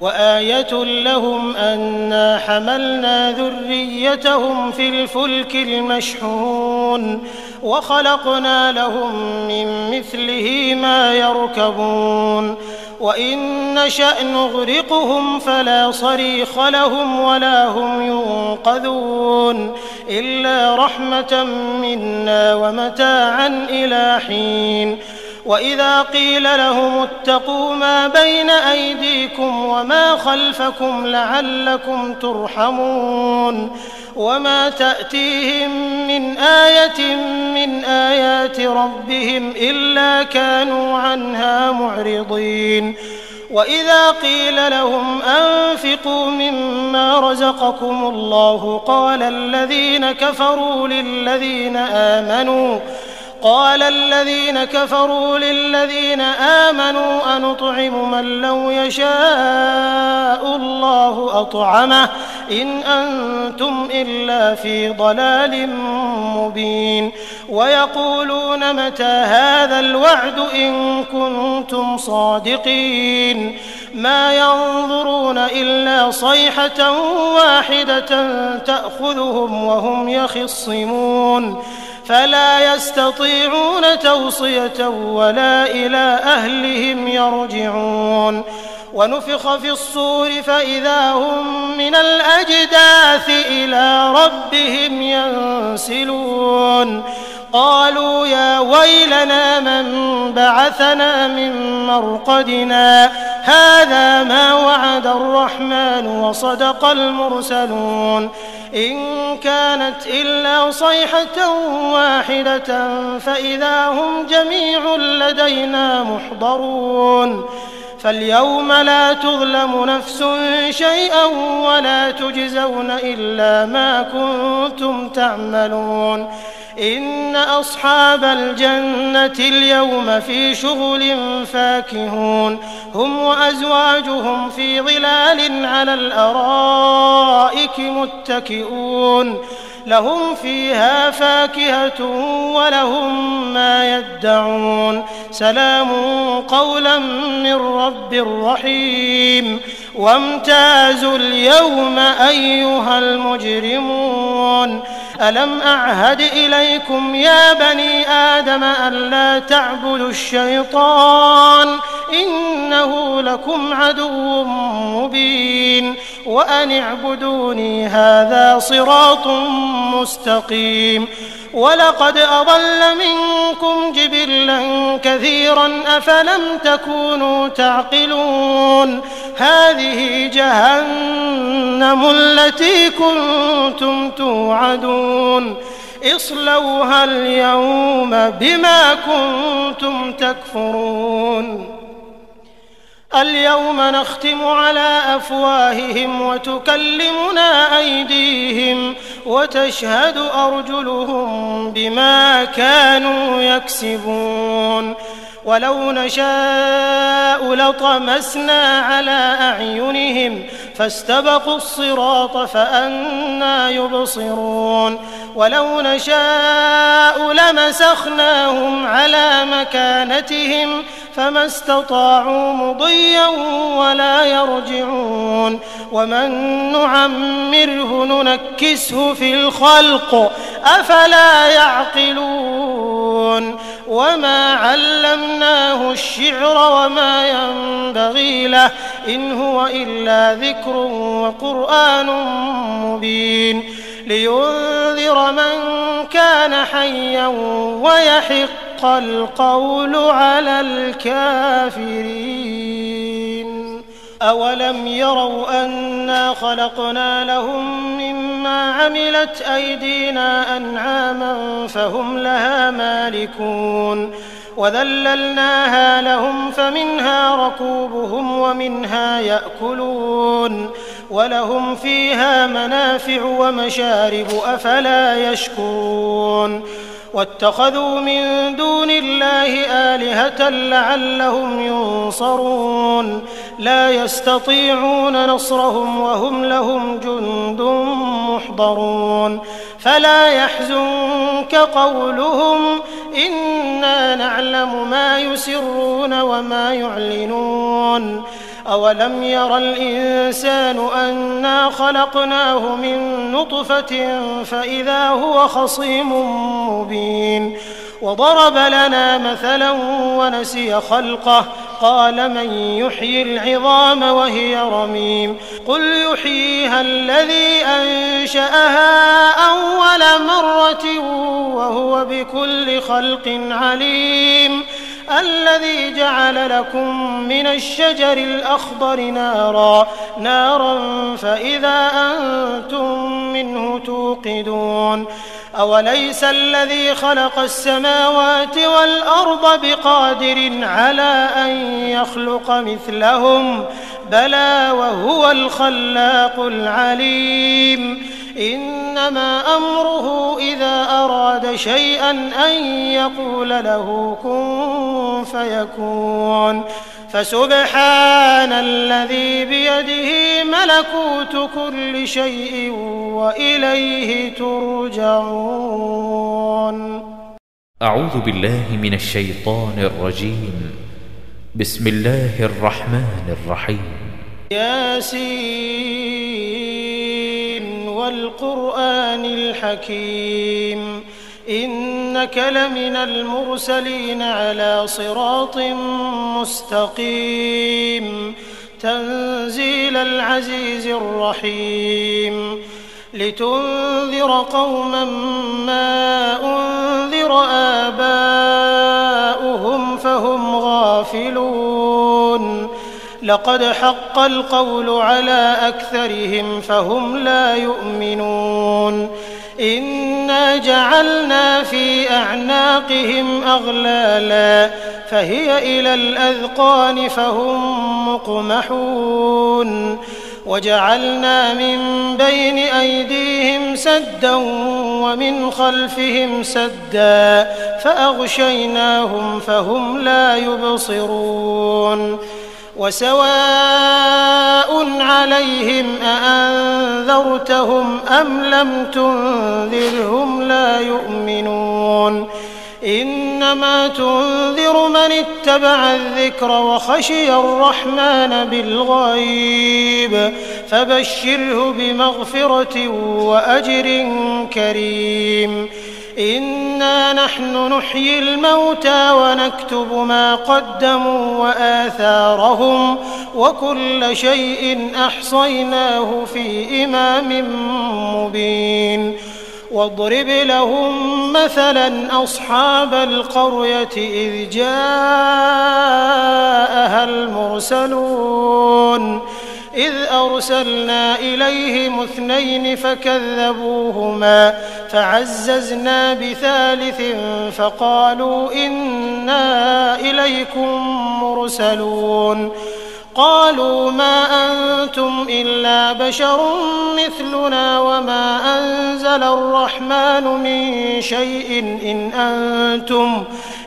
وآية لهم أنا حملنا ذريتهم في الفلك المشحون وخلقنا لهم من مثله ما يركبون وإن نشأ نغرقهم فلا صريخ لهم ولا هم ينقذون إلا رحمة منا ومتاعا إلى حين وإذا قيل لهم اتقوا ما بين أيديكم وما خلفكم لعلكم ترحمون وما تأتيهم من آية من آيات ربهم إلا كانوا عنها معرضين وإذا قيل لهم أنفقوا مما رزقكم الله قال الذين كفروا للذين آمنوا أنطعم من لو يشاء الله أطعمه إن أنتم إلا في ضلال مبين ويقولون متى هذا الوعد إن كنتم صادقين ما ينظرون إلا صيحة واحدة تأخذهم وهم يخصمون فلا يستطيعون توصية ولا إلى أهلهم يرجعون ونفخ في الصور فإذا هم من الأجداث إلى ربهم ينسلون قالوا يا ويلنا من بعثنا من مرقدنا هذا ما وعد الرحمن وصدق المرسلون إن كانت إلا صيحة واحدة فإذا هم جميع لدينا محضرون فاليوم لا تظلم نفس شيئا ولا تجزون إلا ما كنتم تعملون إن أصحاب الجنة اليوم في شغل فاكهون هم وأزواجهم في ظلال على الأرائك متكئون لهم فيها فاكهة ولهم ما يدعون سلام قولا من رب رحيم وامتازوا اليوم أيها المجرمون ألم أعهد إليكم يا بني آدم ألا تعبدوا الشيطان إنه لكم عدو مبين وأن اعبدوني هذا صراط مستقيم ولقد أضل منكم جبلا كثيرا أفلم تكونوا تعقلون هذه جهنم التي كنتم توعدون اصلوها اليوم بما كنتم تكفرون اليوم نختم على أفواههم وتكلمنا أيديهم وتشهد أرجلهم بما كانوا يكسبون ولو نشاء لطمسنا على أعينهم فاستبقوا الصراط فأنى يبصرون ولو نشاء لمسخناهم على مكانتهم فما استطاعوا مضيا ولا يرجعون ومن نعمره ننكسه في الخلق أفلا يعقلون وما علمناه الشعر وما ينبغي له إن هو إلا ذكر وقرآن مبين لينذر من كان حيا ويحق القول على الكافرين أولم يروا أنا خلقنا لهم مما عملت أيدينا أنعاما فهم لها مالكون وذللناها لهم فمنها ركوبهم ومنها يأكلون ولهم فيها منافع ومشارب أفلا يشكرون واتخذوا من دون الله آلهة لعلهم ينصرون لا يستطيعون نصرهم وهم لهم جند محضرون فلا يحزنك قولهم إنا نعلم ما يسرون وما يعلنون أولم ير الإنسان أنا خلقناه من نطفة فإذا هو خصيم مبين وضرب لنا مثلا ونسي خلقه قال من يحيي العظام وهي رميم قل يحييها الذي أنشأها أول مرة وهو بكل خلق عليم الذي جعل لكم من الشجر الأخضر نارا فإذا أنتم منه توقدون أوليس الذي خلق السماوات والأرض بقادر على أن يخلق مثلهم بلى وهو الخلاق العليم إنما أمره إذا أراد شيئا أن يقول له كن فيكون فسبحان الذي بيده ملكوت كل شيء وإليه ترجعون. أعوذ بالله من الشيطان الرجيم. بسم الله الرحمن الرحيم. ياسين والقرآن الحكيم إنك لمن المرسلين على صراط مستقيم تنزيل العزيز الرحيم لتنذر قوما ما أنذر آباؤهم فهم غافلون لقد حق القول على أكثرهم فهم لا يؤمنون إنا جعلنا في أعناقهم أغلالا فهي إلى الأذقان فهم مقمحون وجعلنا من بين أيديهم سدا ومن خلفهم سدا فأغشيناهم فهم لا يبصرون وسواء عليهم أأنذرتهم أم لم تنذرهم لا يؤمنون إنما تنذر من اتبع الذكر وخشي الرحمن بالغيب فبشره بمغفرة وأجر كريم إنا نحن نحيي الموتى ونكتب ما قدموا وآثارهم وكل شيء أحصيناه في إمام مبين واضرب لهم مثلا أصحاب القرية إذ جاءها المرسلون إذ أرسلنا إليهم 2 فكذبوهما فعززنا بثالث فقالوا إنا إليكم مرسلون قالوا ما أنتم إلا بشر مثلنا وما أنزل الرحمن من شيء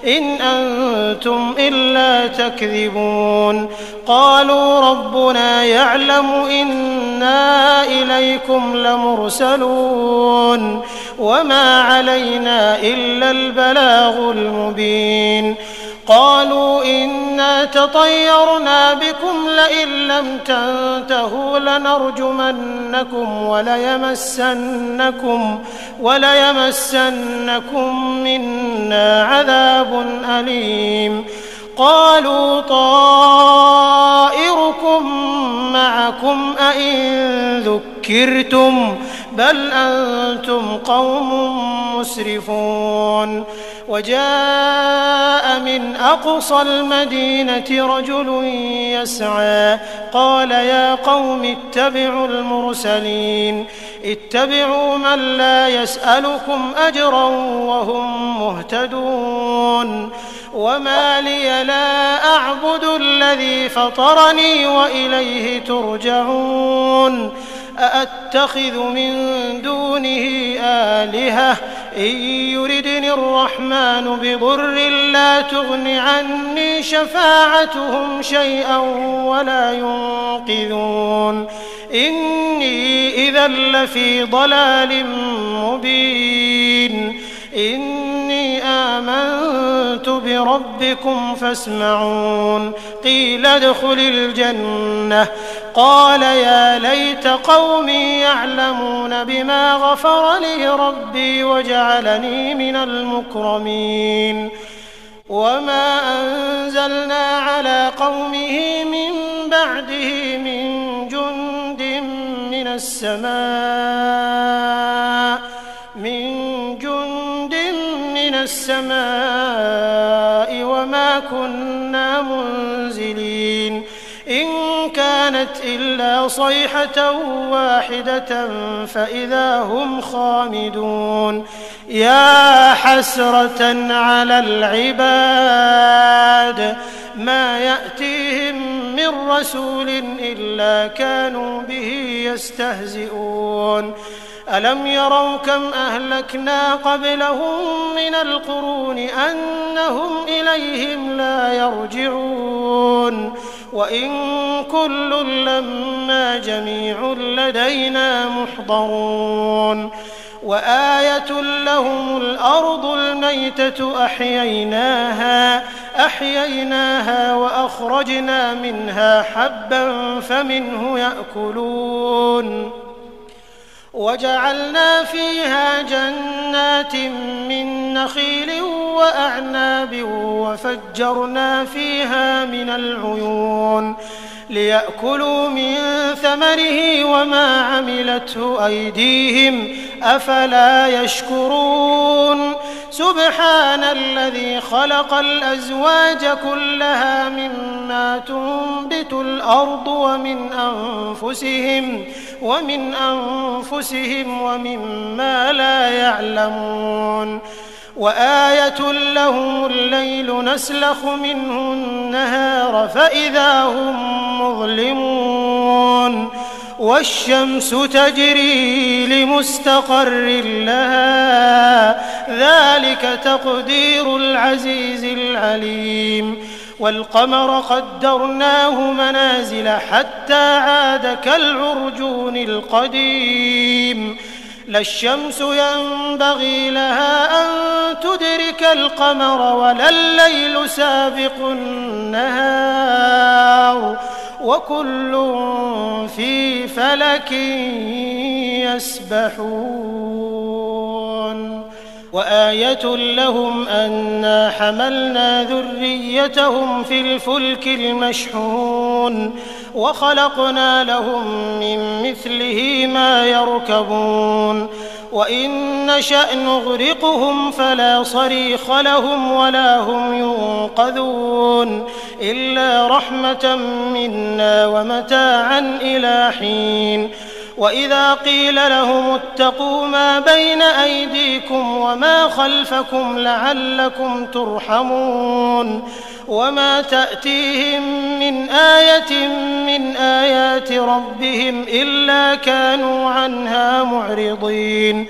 إن أنتم إلا تكذبون قالوا ربنا يعلم إنا إليكم لمرسلون وما علينا إلا البلاغ المبين قالوا إنا تطيرنا بكم لئن لم تنتهوا لنرجمنكم وليمسنكم منا عذاب أليم قالوا طائركم معكم أئن ذكرتم بل أنتم قوم مسرفون وجاء من أقصى المدينة رجل يسعى قال يا قوم اتبعوا المرسلين اتبعوا من لا يسألكم أجرا وهم مهتدون وما لي لا أعبد الذي فطرني وإليه ترجعون أأتخذ من دونه آلهة إن يردني الرحمن بضر لا تغن عني شفاعتهم شيئا ولا ينقذون إني إذا لفي ضلال مبين إني آمنت بربكم فاسمعون قيل ادخل الجنة قال يا ليت قومي يعلمون بما غفر لي ربي وجعلني من المكرمين وما أنزلنا على قومه من بعده من جند من السماء وما كنا منزلين إن كانت إلا صيحة واحدة فإذا هم خامدون يا حسرة على العباد ما يأتيهم من رسول إلا كانوا به يستهزئون ألم يروا كم أهلكنا قبلهم من القرون أنهم إليهم لا يرجعون وإن كل لما جميع لدينا محضرون وآية لهم الأرض الميتة أحييناها وأخرجنا منها حبا فمنه يأكلون وجعلنا فيها جنات من نخيل وأعناب وفجرنا فيها من العيون ليأكلوا من ثمره وما عملته أيديهم أفلا يشكرون سبحان الذي خلق الأزواج كلها مما تنبت الأرض ومن أنفسهم ومما لا يعلمون وآية لهم الليل نسلخ منه النهار فإذا هم مظلمون والشمس تجري لمستقر لها ذلك تقدير العزيز العليم والقمر قدرناه منازل حتى عاد كالعرجون القديم لا الشمس ينبغي لها أن تدرك القمر ولا الليل سابق النهار وكل في فلك يسبحون وآية لهم أنا حملنا ذريتهم في الفلك المشحون وخلقنا لهم من مثله ما يركبون وإن نشأ نغرقهم فلا صريخ لهم ولا هم ينقذون إلا رحمة منا ومتاعا إلى حين وإذا قيل لهم اتقوا ما بين أيديكم وما خلفكم لعلكم ترحمون وما تأتيهم من آية من آيات ربهم إلا كانوا عنها معرضين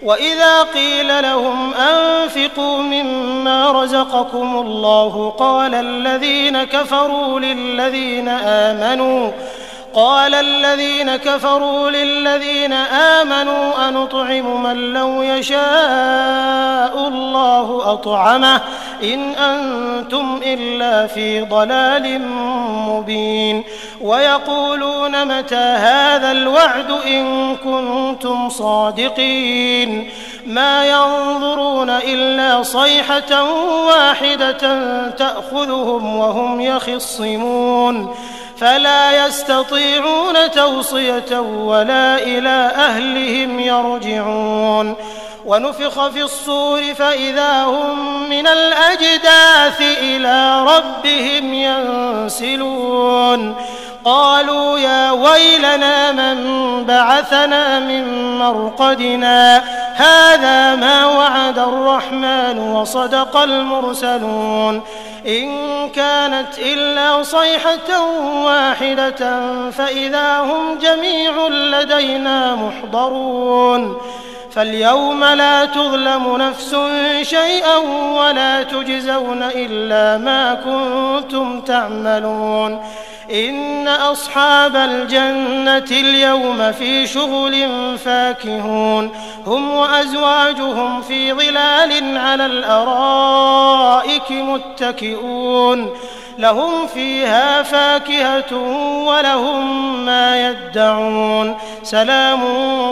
وإذا قيل لهم أنفقوا مما رزقكم الله قال الذين كفروا للذين آمنوا أنطعم من لو يشاء الله أطعمه إن أنتم إلا في ضلال مبين ويقولون متى هذا الوعد إن كنتم صادقين ما ينظرون إلا صيحة واحدة تأخذهم وهم يخصمون فلا يستطيعون توصية ولا إلى أهلهم يرجعون ونفخ في الصور فإذا هم من الأجداث إلى ربهم ينسلون قالوا يا ويلنا من بعثنا من مرقدنا هذا ما وعد الرحمن وصدق المرسلون إن كانت إلا صيحة واحدة فإذا هم جميع لدينا محضرون فاليوم لا تظلم نفس شيئا ولا تجزون إلا ما كنتم تعملون إن أصحاب الجنة اليوم في شغل فاكهون هم وأزواجهم في ظلال على الأرائك متكئون لهم فيها فاكهة ولهم ما يدعون سلام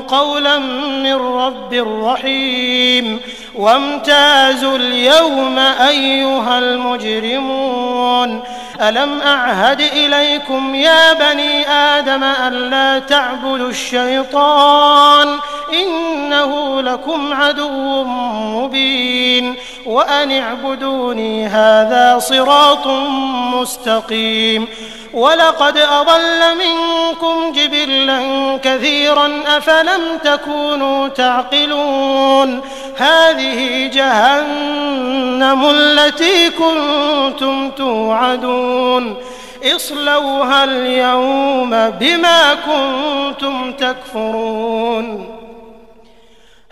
قولا من رب رحيم وامتازوا اليوم أيها المجرمون ألم أعهد إليكم يا بني آدم ألا تعبدوا الشيطان إنه لكم عدو مبين وأن اعبدوني هذا صراط مستقيم ولقد أضل منكم جبلا كثيرا أفلم تكونوا تعقلون هذه جهنم التي كنتم توعدون اصلوها اليوم بما كنتم تكفرون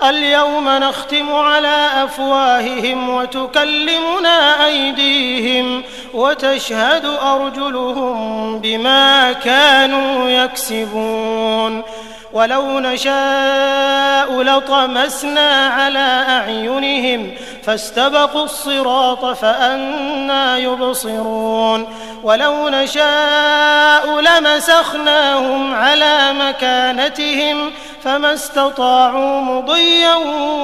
اليوم نختم على أفواههم وتكلمنا أيديهم وتشهد أرجلهم بما كانوا يكسبون ولو نشاء لطمسنا على أعينهم فاستبقوا الصراط فأنى يبصرون ولو نشاء لمسخناهم على مكانتهم فما استطاعوا مضيا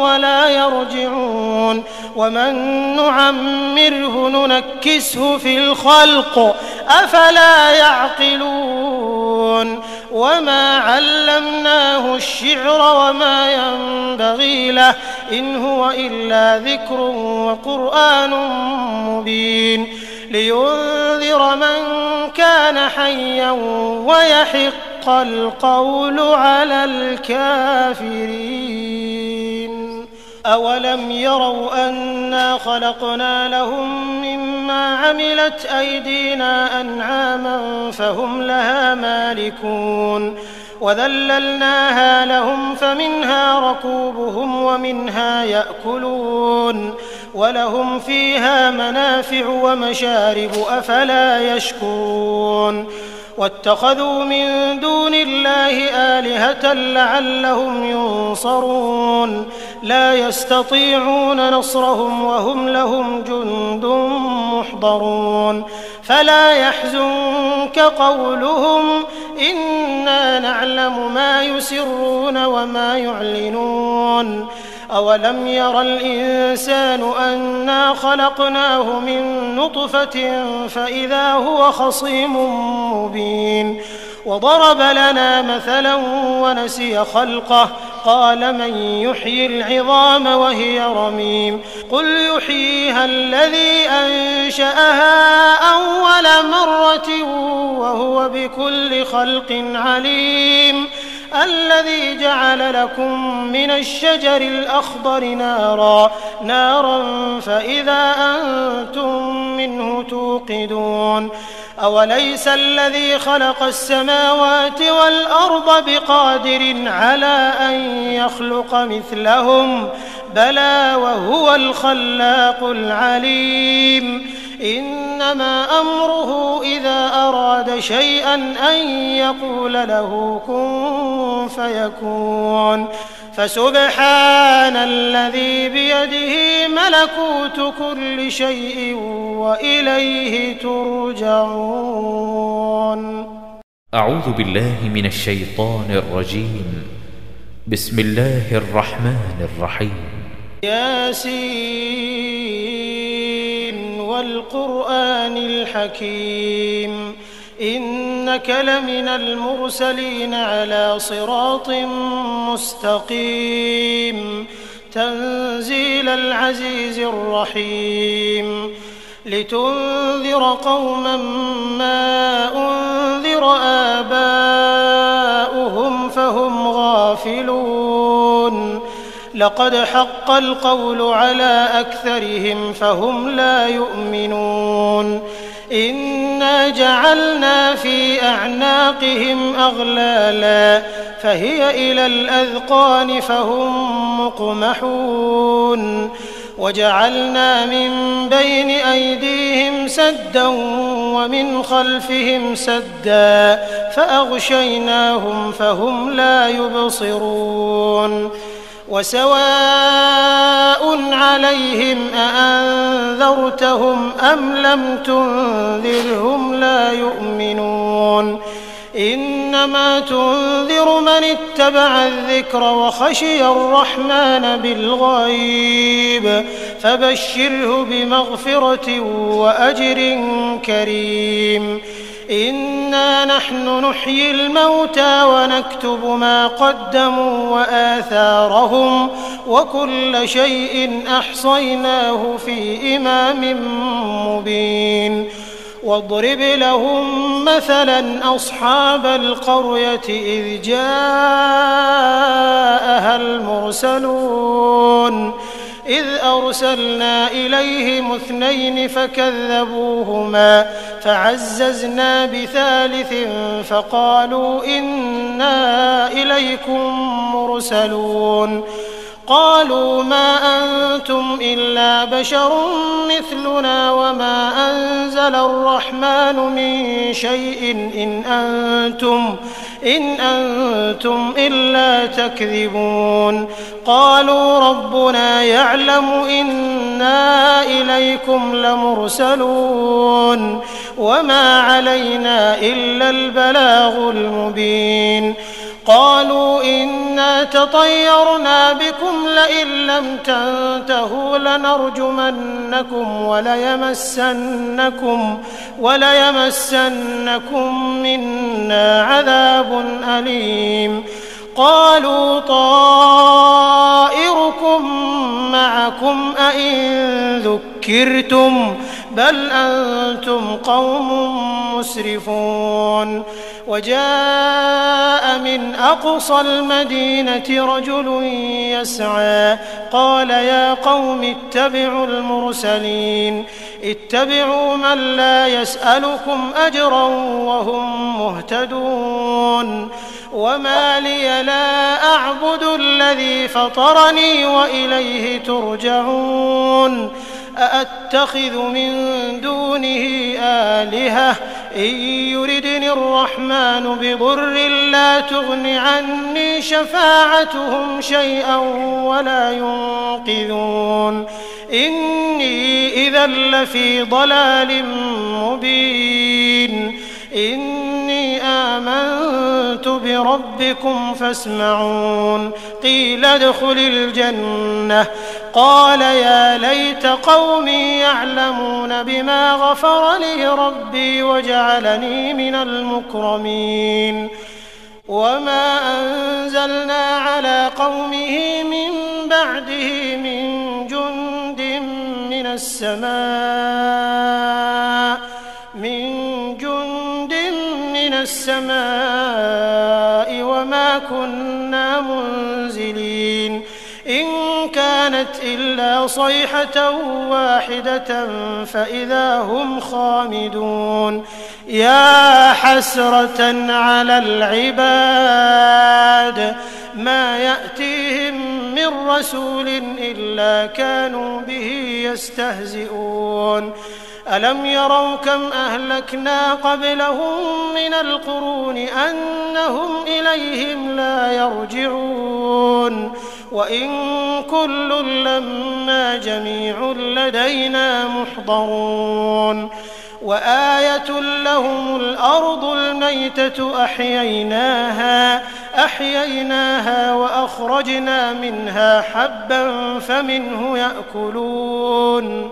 ولا يرجعون ومن نعمره ننكسه في الخلق أفلا يعقلون وما علمناه الشعر وما ينبغي له إن هو إلا ذكر وقرآن مبين لينذر من كان حيا ويحق القول على الكافرين أولم يروا أنا خلقنا لهم مما عملت أيدينا أنعاما فهم لها مالكون وذللناها لهم فمنها ركوبهم ومنها يأكلون ولهم فيها منافع ومشارب أفلا يشكرون واتخذوا من دون الله آلهة لعلهم ينصرون لا يستطيعون نصرهم وهم لهم جند محضرون فلا يحزنك قولهم إنا نعلم ما يسرون وما يعلنون أولم ير الإنسان أنا خلقناه من نطفة فإذا هو خصيم مبين وضرب لنا مثلا ونسي خلقه قال من يحيي العظام وهي رميم قل يحييها الذي أنشأها أول مرة وهو بكل خلق عليم الذي جعل لكم من الشجر الأخضر نارا فإذا أنتم منه توقدون أوليس الذي خلق السماوات والأرض بقادر على أن يخلق مثلهم بلى وهو الخلاق العليم إنما أمره إذا أراد شيئا أن يقول له كن فيكون فسبحان الذي بيده ملكوت كل شيء وإليه ترجعون. أعوذ بالله من الشيطان الرجيم. بسم الله الرحمن الرحيم. ياسين والقرآن الحكيم إنك لمن المرسلين على صراط مستقيم تنزيل العزيز الرحيم لتنذر قوما ما أنذر آباؤهم فهم غافلون لقد حق القول على أكثرهم فهم لا يؤمنون إنا جعلنا في أعناقهم أغلالا فهي إلى الأذقان فهم مقمحون وجعلنا من بين أيديهم سدا ومن خلفهم سدا فأغشيناهم فهم لا يبصرون وسواء عليهم أأنذرتهم أم لم تنذرهم لا يؤمنون إنما تنذر من اتبع الذكر وخشي الرحمن بالغيب فبشره بمغفرة وأجر كريم إنا نحن نحيي الموتى ونكتب ما قدموا وآثارهم وكل شيء أحصيناه في إمام مبين واضرب لهم مثلا أصحاب القرية إذ جاءها المرسلون إذ أرسلنا إليهم 2 فكذبوهما فعززنا بثالث فقالوا إنا إليكم مرسلون قالوا ما أنتم إلا بشر مثلنا وما أنزل الرحمن من شيء إن أنتم إلا تكذبون قالوا ربنا يعلم إنا إليكم لمرسلون وما علينا إلا البلاغ المبين قالوا إنا تطيرنا بكم لئن لم تنتهوا لنرجمنكم وليمسنكم منا عذاب أليم قالوا طائركم معكم أئن ذكرتم بل أنتم قوم مسرفون وجاء من أقصى المدينة رجل يسعى قال يا قوم اتبعوا المرسلين اتبعوا من لا يسألكم أجرا وهم مهتدون وما لي لا أعبد الذي فطرني وإليه ترجعون أأتخذ من دونه آلهة إن يردني الرحمن بضر لا تغن عني شفاعتهم شيئا ولا ينقذون إني إذا لفي ضلال مبين إني آمنت بربكم فاسمعون قيل ادخل الجنة قال يا ليت قومي يعلمون بما غفر لي ربي وجعلني من المكرمين وما أنزلنا على قومه من بعده من جند من السماء وما كنا منزلين إن كانت إلا صيحة واحدة فإذا هم خامدون يا حسرة على العباد ما يأتيهم من رسول إلا كانوا به يستهزئون ألم يروا كم أهلكنا قبلهم من القرون أنهم إليهم لا يرجعون وإن كل لما جميع لدينا محضرون وآية لهم الأرض الميتة أحييناها وأخرجنا منها حبا فمنه يأكلون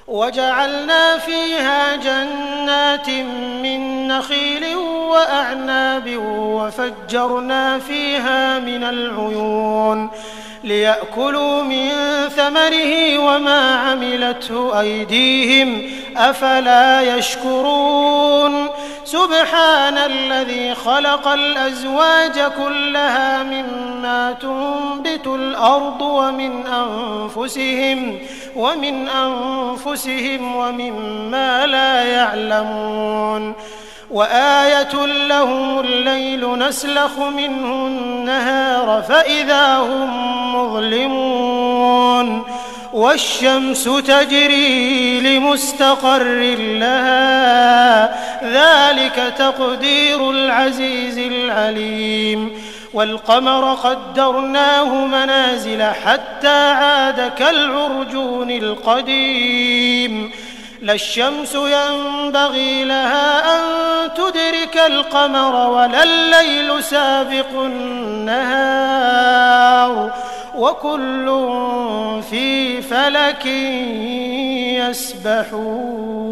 وجعلنا فيها جنات من نخيل وأعناب وفجرنا فيها من العيون ليأكلوا من ثمره وما عملته أيديهم أفلا يشكرون سبحان الذي خلق الأزواج كلها مما تنبت الأرض ومن أنفسهم ومما لا يعلمون وآية لهم الليل نسلخ منه النهار فإذا هم مظلمون والشمس تجري لمستقر لها ذلك تقدير العزيز العليم والقمر قدرناه منازل حتى عاد كالعرجون القديم لا الشمس ينبغي لها أن تدرك القمر ولا الليل سابق النهار وكل في فلك يسبحون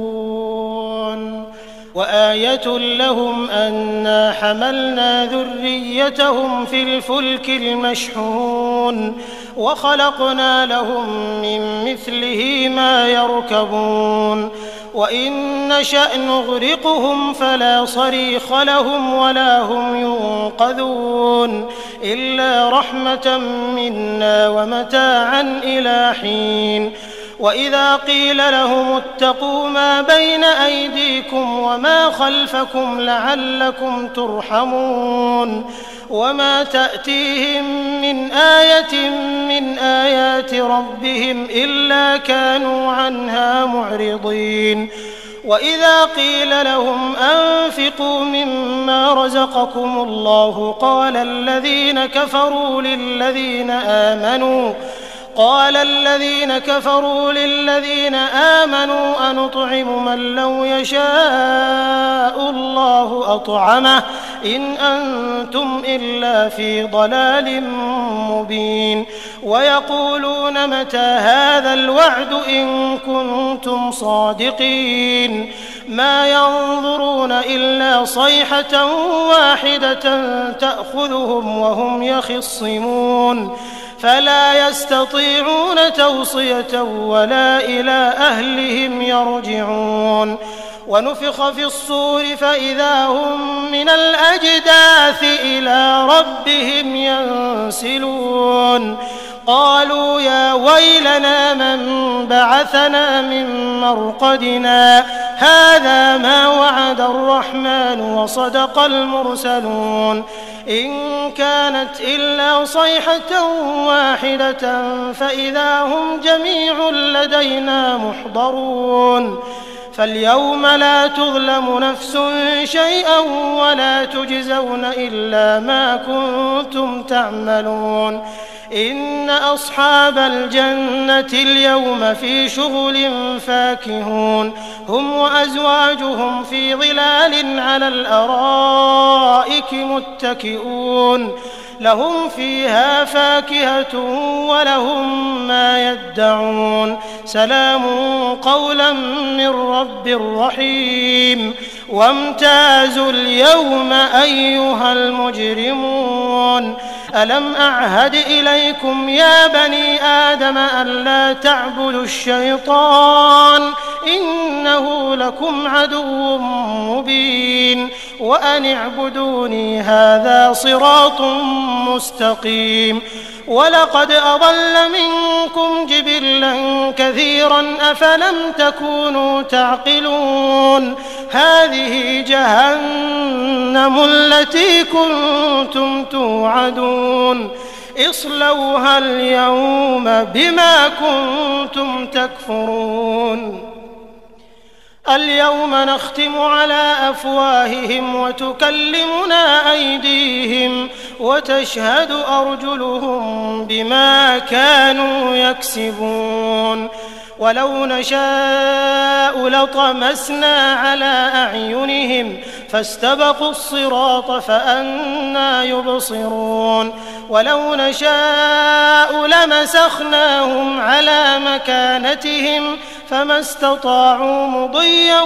وآية لهم أنا حملنا ذريتهم في الفلك المشحون وخلقنا لهم من مثله ما يركبون وإن نشأ نغرقهم فلا صريخ لهم ولا هم ينقذون إلا رحمة منا ومتاعا إلى حين وإذا قيل لهم اتقوا ما بين أيديكم وما خلفكم لعلكم ترحمون وما تأتيهم من آية من آيات ربهم إلا كانوا عنها معرضين وإذا قيل لهم أنفقوا مما رزقكم الله قال الذين كفروا للذين آمنوا أنطعم من لو يشاء الله أطعمه إن أنتم إلا في ضلال مبين ويقولون متى هذا الوعد إن كنتم صادقين ما ينظرون إلا صيحة واحدة تأخذهم وهم يخصمون فلا يستطيعون توصية ولا إلى أهلهم يرجعون ونفخ في الصور فإذا هم من الأجداث إلى ربهم ينسلون قالوا يا ويلنا من بعثنا من مرقدنا هذا ما وعد الرحمن وصدق المرسلون إن كانت إلا صيحة واحدة فإذا هم جميع لدينا محضرون فاليوم لا تظلم نفس شيئا ولا تجزون إلا ما كنتم تعملون إن أصحاب الجنة اليوم في شغل فاكهون هم وأزواجهم في ظلال على الأرائك متكئون لهم فيها فاكهة ولهم ما يدعون سلام قولا من رب رحيم وامتازوا اليوم أيها المجرمون ألم أعهد إليكم يا بني آدم ألا تعبدوا الشيطان إنه لكم عدو مبين وأن اعبدوني هذا صراط مستقيم ولقد أضل منكم جبلا كثيرا أفلم تكونوا تعقلون هذه جهنم التي كنتم توعدون اصلوها اليوم بما كنتم تكفرون اليوم نختم على أفواههم وتكلمنا أيديهم وتشهد أرجلهم بما كانوا يكسبون ولو نشاء لطمسنا على أعينهم فاستبقوا الصراط فأنى يبصرون ولو نشاء لمسخناهم على مكانتهم فما استطاعوا مضيا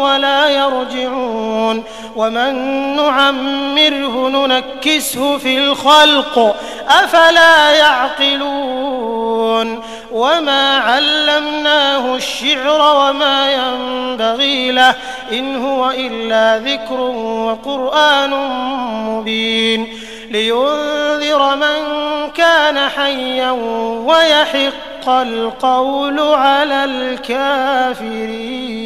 ولا يرجعون ومن نعمره ننكسه في الخلق أفلا يعقلون وما علمناه الشعر وما ينبغي له إن هو إلا ذكر وقرآن مبين لينذر من كان حيا ويحق القول على الكافرين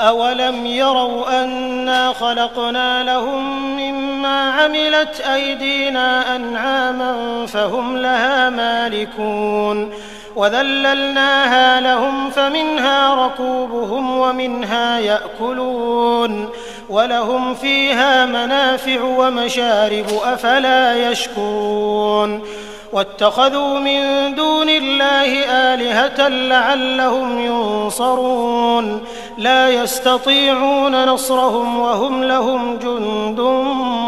أولم يروا أنا خلقنا لهم مما عملت أيدينا أنعاما فهم لها مالكون وذللناها لهم فمنها ركوبهم ومنها يأكلون ولهم فيها منافع ومشارب أفلا يشكرون واتخذوا من دون الله آلهة لعلهم ينصرون لا يستطيعون نصرهم وهم لهم جند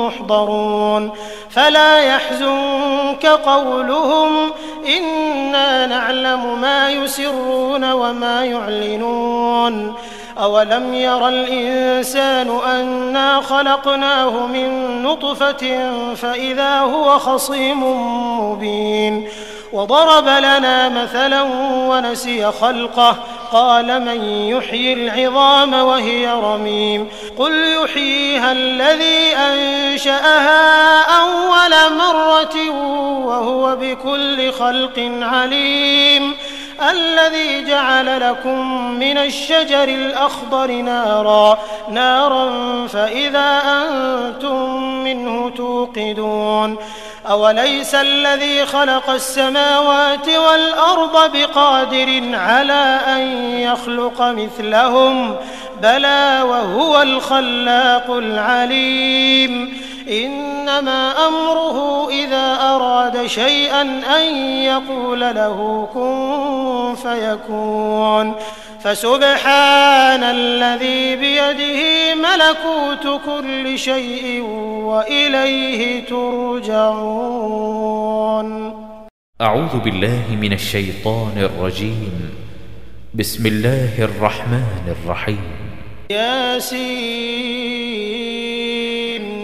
محضرون فلا يحزنك قولهم إنا نعلم ما يسرون وما يعلنون أولم ير الإنسان أنا خلقناه من نطفة فإذا هو خصيم مبين وضرب لنا مثلا ونسي خلقه قال من يحيي العظام وهي رميم قل يحييها الذي أنشأها أول مرة وهو بكل خلق عليم الذي جعل لكم من الشجر الأخضر نارا فإذا أنتم منه توقدون أوليس الذي خلق السماوات والأرض بقادر على أن يخلق مثلهم بلى وهو الخلاق العليم إنما أمره إذا أراد شيئا أن يقول له كن فيكون فسبحان الذي بيده ملكوت كل شيء وإليه ترجعون. أعوذ بالله من الشيطان الرجيم. بسم الله الرحمن الرحيم. ياسين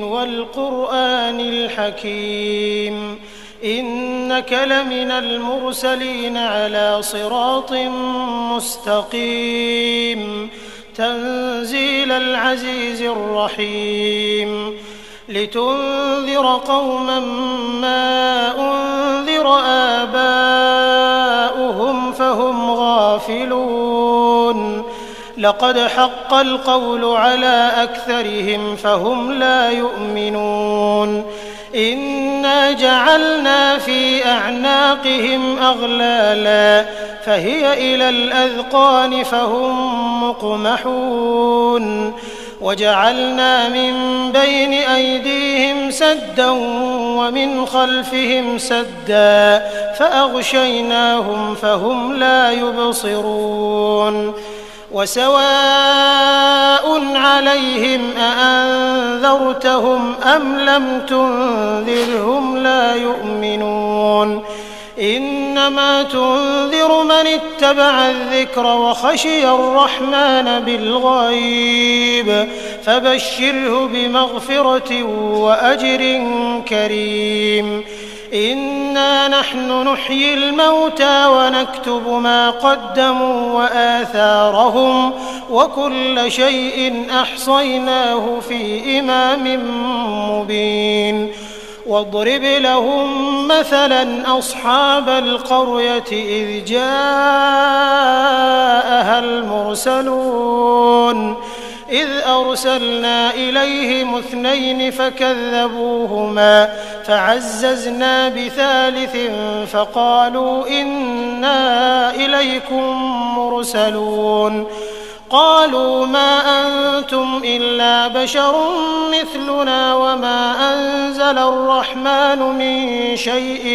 والقرآن الحكيم إنك لمن المرسلين على صراط مستقيم تنزيل العزيز الرحيم لتنذر قوما ما أنذر آباؤهم فهم غافلون لقد حق القول على أكثرهم فهم لا يؤمنون إنا جعلنا في أعناقهم أغلالا فهي إلى الأذقان فهم مقمحون وجعلنا من بين أيديهم سدا ومن خلفهم سدا فأغشيناهم فهم لا يبصرون وسواء عليهم أأنذرتهم أم لم تنذرهم لا يؤمنون إنما تنذر من اتبع الذكر وخشي الرحمن بالغيب فبشره بمغفرة وأجر كريم إنا نحن نحيي الموتى ونكتب ما قدموا وآثارهم وكل شيء أحصيناه في إمام مبين واضرب لهم مثلا أصحاب القرية إذ جاءها المرسلون إذ أرسلنا إليهم 2 فكذبوهما فعززنا بثالث فقالوا إنا إليكم مرسلون قالوا ما أنتم إلا بشر مثلنا وما أنزل أنزل الرحمن من شيء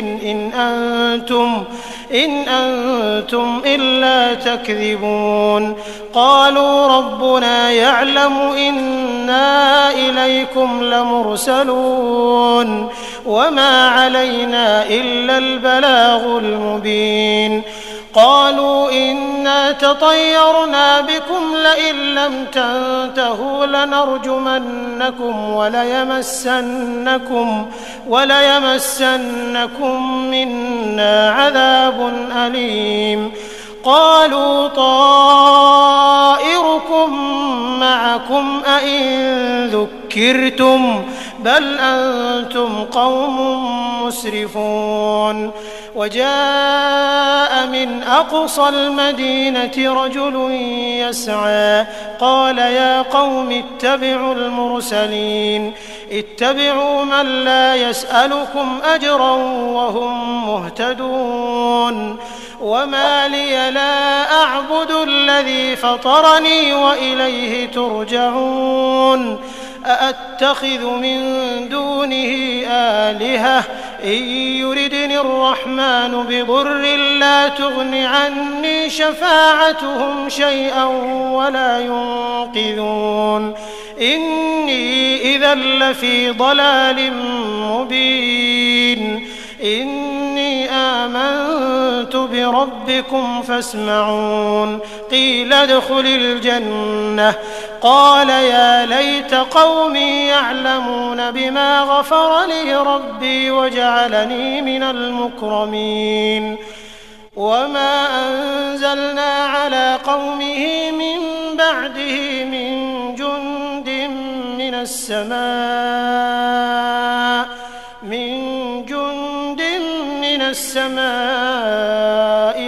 إن أنتم إلا تكذبون قالوا ربنا يعلم إنا إليكم لمرسلون وما علينا إلا البلاغ المبين قالوا إنا تطيرنا بكم لئن لم تنتهوا لنرجمنكم وليمسنكم منا عذاب أليم قالوا طائركم معكم أئن ذكرتم بل أنتم قوم مسرفون وجاء من أقصى المدينة رجل يسعى قال يا قوم اتبعوا المرسلين اتبعوا من لا يسألكم أجرا وهم مهتدون وما لي لا أعبد الذي فطرني وإليه ترجعون أأتخذ من دونه آلهة إن يردني الرحمن بضر لا تغن عني شفاعتهم شيئا ولا ينقذون إني إذا لفي ضلال مبين إني آمنت بربكم فاسمعون قيل ادخل الجنة قال يا ليت قومي يعلمون بما غفر لي ربي وجعلني من المكرمين وما أنزلنا على قومه من بعده من جند من السماء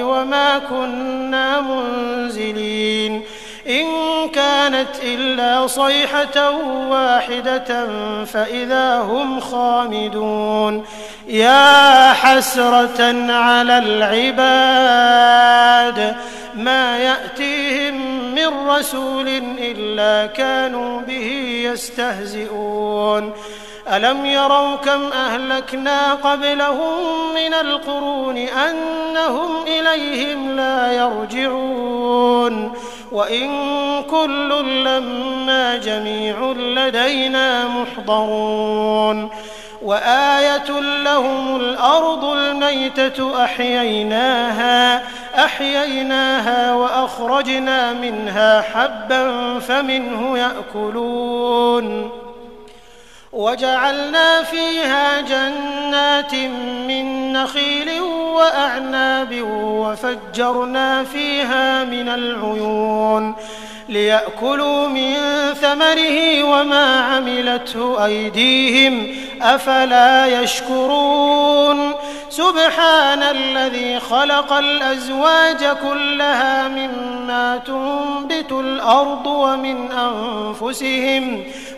وما كنا منزلين إن كانت إلا صيحة واحدة فإذا هم خامدون يا حسرة على العباد ما يأتيهم من رسول إلا كانوا به يستهزئون ألم يروا كم أهلكنا قبلهم من القرون أنهم إليهم لا يرجعون وإن كل لما جميع لدينا محضرون وآية لهم الأرض الميتة أحييناها وأخرجنا منها حبا فمنه يأكلون وجعلنا فيها جنات من نخيل وأعناب وفجرنا فيها من العيون ليأكلوا من ثمره وما عملته أيديهم أفلا يشكرون سبحان الذي خلق الأزواج كلها مما تنبت الأرض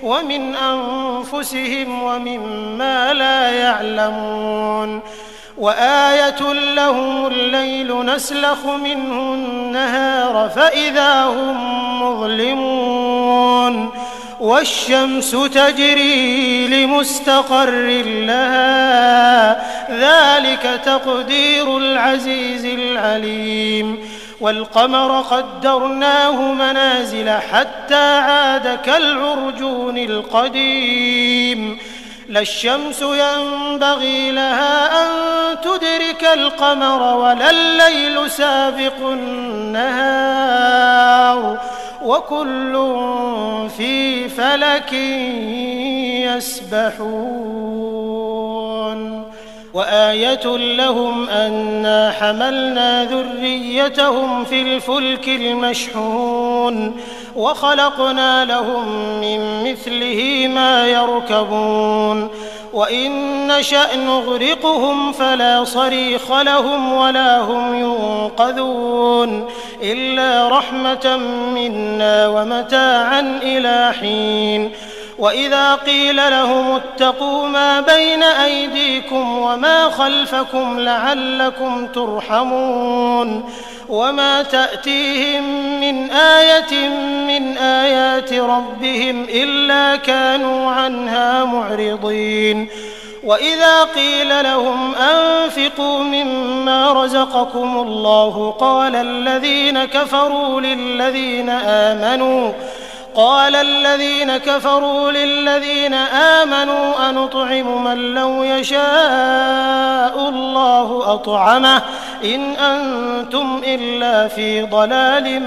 ومن أنفسهم ومما لا يعلمون وآية لهم الليل نسلخ منه النهار فإذا هم مظلمون والشمس تجري لمستقر لها ذلك تقدير العزيز العليم والقمر قدرناه منازل حتى عاد كالعرجون القديم لا الشمس ينبغي لها أن تدرك القمر ولا الليل سابق النهار وكل في فلك يسبحون وآية لهم أنا حملنا ذريتهم في الفلك المشحون وخلقنا لهم من مثله ما يركبون وإن نشأ نغرقهم فلا صريخ لهم ولا هم ينقذون إلا رحمة منا ومتاعا إلى حين وإذا قيل لهم اتقوا ما بين أيديكم وما خلفكم لعلكم ترحمون وما تأتيهم من آية من آيات ربهم إلا كانوا عنها معرضين وإذا قيل لهم أنفقوا مما رزقكم الله قال الذين كفروا للذين آمنوا أنطعم من لو يشاء الله أطعمه إن أنتم إلا في ضلال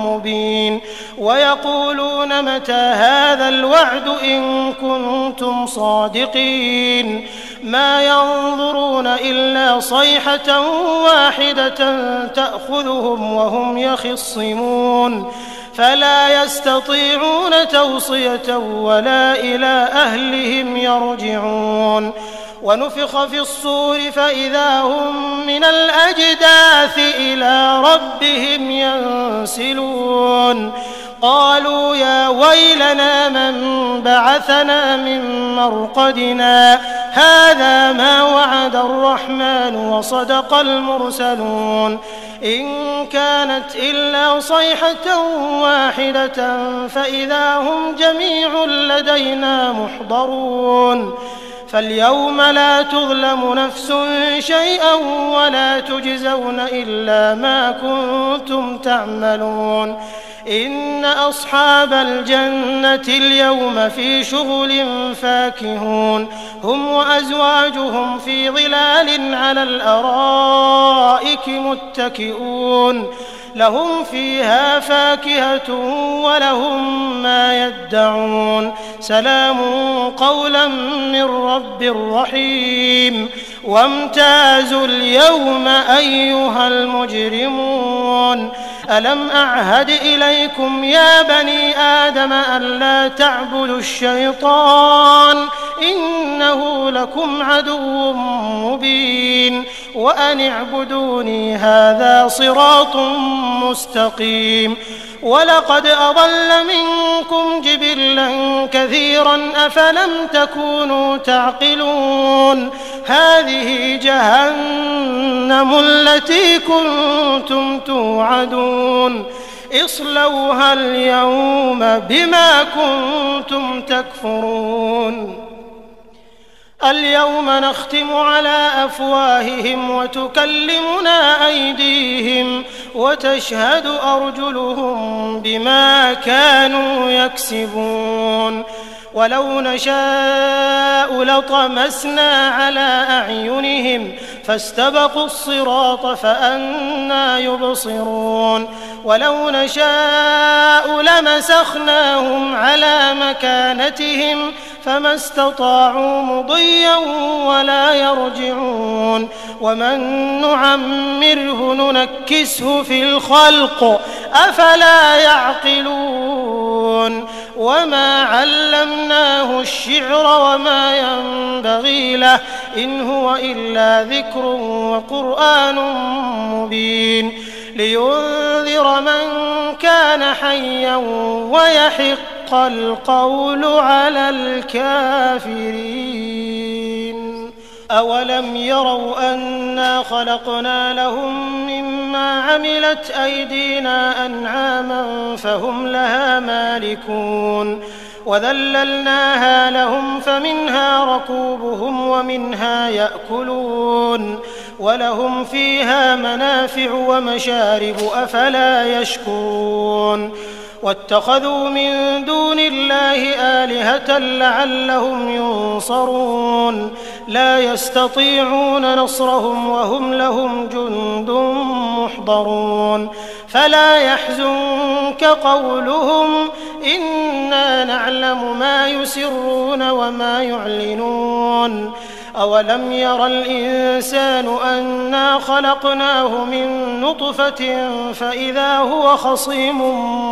مبين ويقولون متى هذا الوعد إن كنتم صادقين ما ينظرون إلا صيحة واحدة تأخذهم وهم يخصمون فلا يستطيعون توصية ولا إلى أهلهم يرجعون ونفخ في الصور فإذا هم من الأجداث إلى ربهم ينسلون قالوا يا ويلنا من بعثنا من مرقدنا هذا ما وعد الرحمن وصدق المرسلون إن كانت إلا صيحة واحدة فإذا هم جميع لدينا محضرون فاليوم لا تظلم نفس شيئا ولا تجزون إلا ما كنتم تعملون إن أصحاب الجنة اليوم في شغل فاكهون هم وأزواجهم في ظلال على الأرائك متكئون لهم فيها فاكهة ولهم ما يدعون سلام قولا من رب رحيم وامتازوا اليوم أيها المجرمون ألم أعهد إليكم يا بني آدم ألا تعبدوا الشيطان إنه لكم عدو مبين وأن اعبدوني هذا صراط مستقيم ولقد أضل منكم جبلا كثيرا أفلم تكونوا تعقلون هذه جهنم التي كنتم توعدون اصلوها اليوم بما كنتم تكفرون اليوم نختم على أفواههم وتكلمنا أيديهم وتشهد أرجلهم بما كانوا يكسبون ولو نشاء لطمسنا على أعينهم فاستبقوا الصراط فأنى يبصرون ولو نشاء لمسخناهم على مكانتهم فما استطاعوا مضيا ولا يرجعون ومن نعمره ننكسه في الخلق أفلا يعقلون وما علمناه الشعر وما ينبغي له إن هو إلا ذكر وقرآن مبين لينذر من كان حيا ويحق القول على الكافرين أولم يروا أنا خلقنا لهم مما عملت أيدينا أنعاما فهم لها مالكون وذللناها لهم فمنها ركوبهم ومنها يأكلون ولهم فيها منافع ومشارب أفلا يشكرون واتخذوا من دون الله آلهة لعلهم ينصرون لا يستطيعون نصرهم وهم لهم جند محضرون فلا يحزنك قولهم إنا نعلم ما يسرون وما يعلنون أولم ير الإنسان أنا خلقناه من نطفة فإذا هو خصيم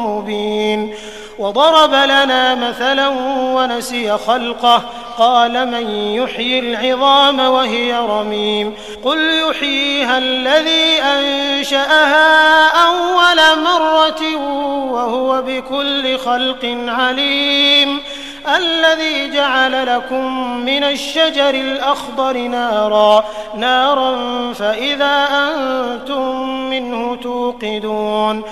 مبين وضرب لنا مثلا ونسي خلقه قال من يحيي العظام وهي رميم قل يحييها الذي أنشأها أول مرة وهو بكل خلق عليم الذي جعل لكم من الشجر الأخضر نارا فإذا أنتم منه توقدون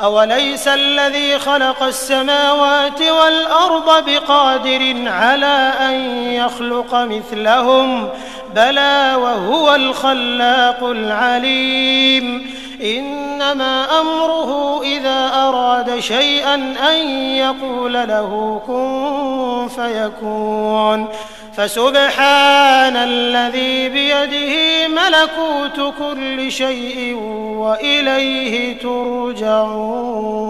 أوليس الذي خلق السماوات والأرض بقادر على أن يخلق مثلهم بلى وهو الخلاق العليم إنما أمره إذا أراد شيئا أن يقول له كن فيكون فسبحان الذي بيده ملكوت كل شيء وإليه ترجعون.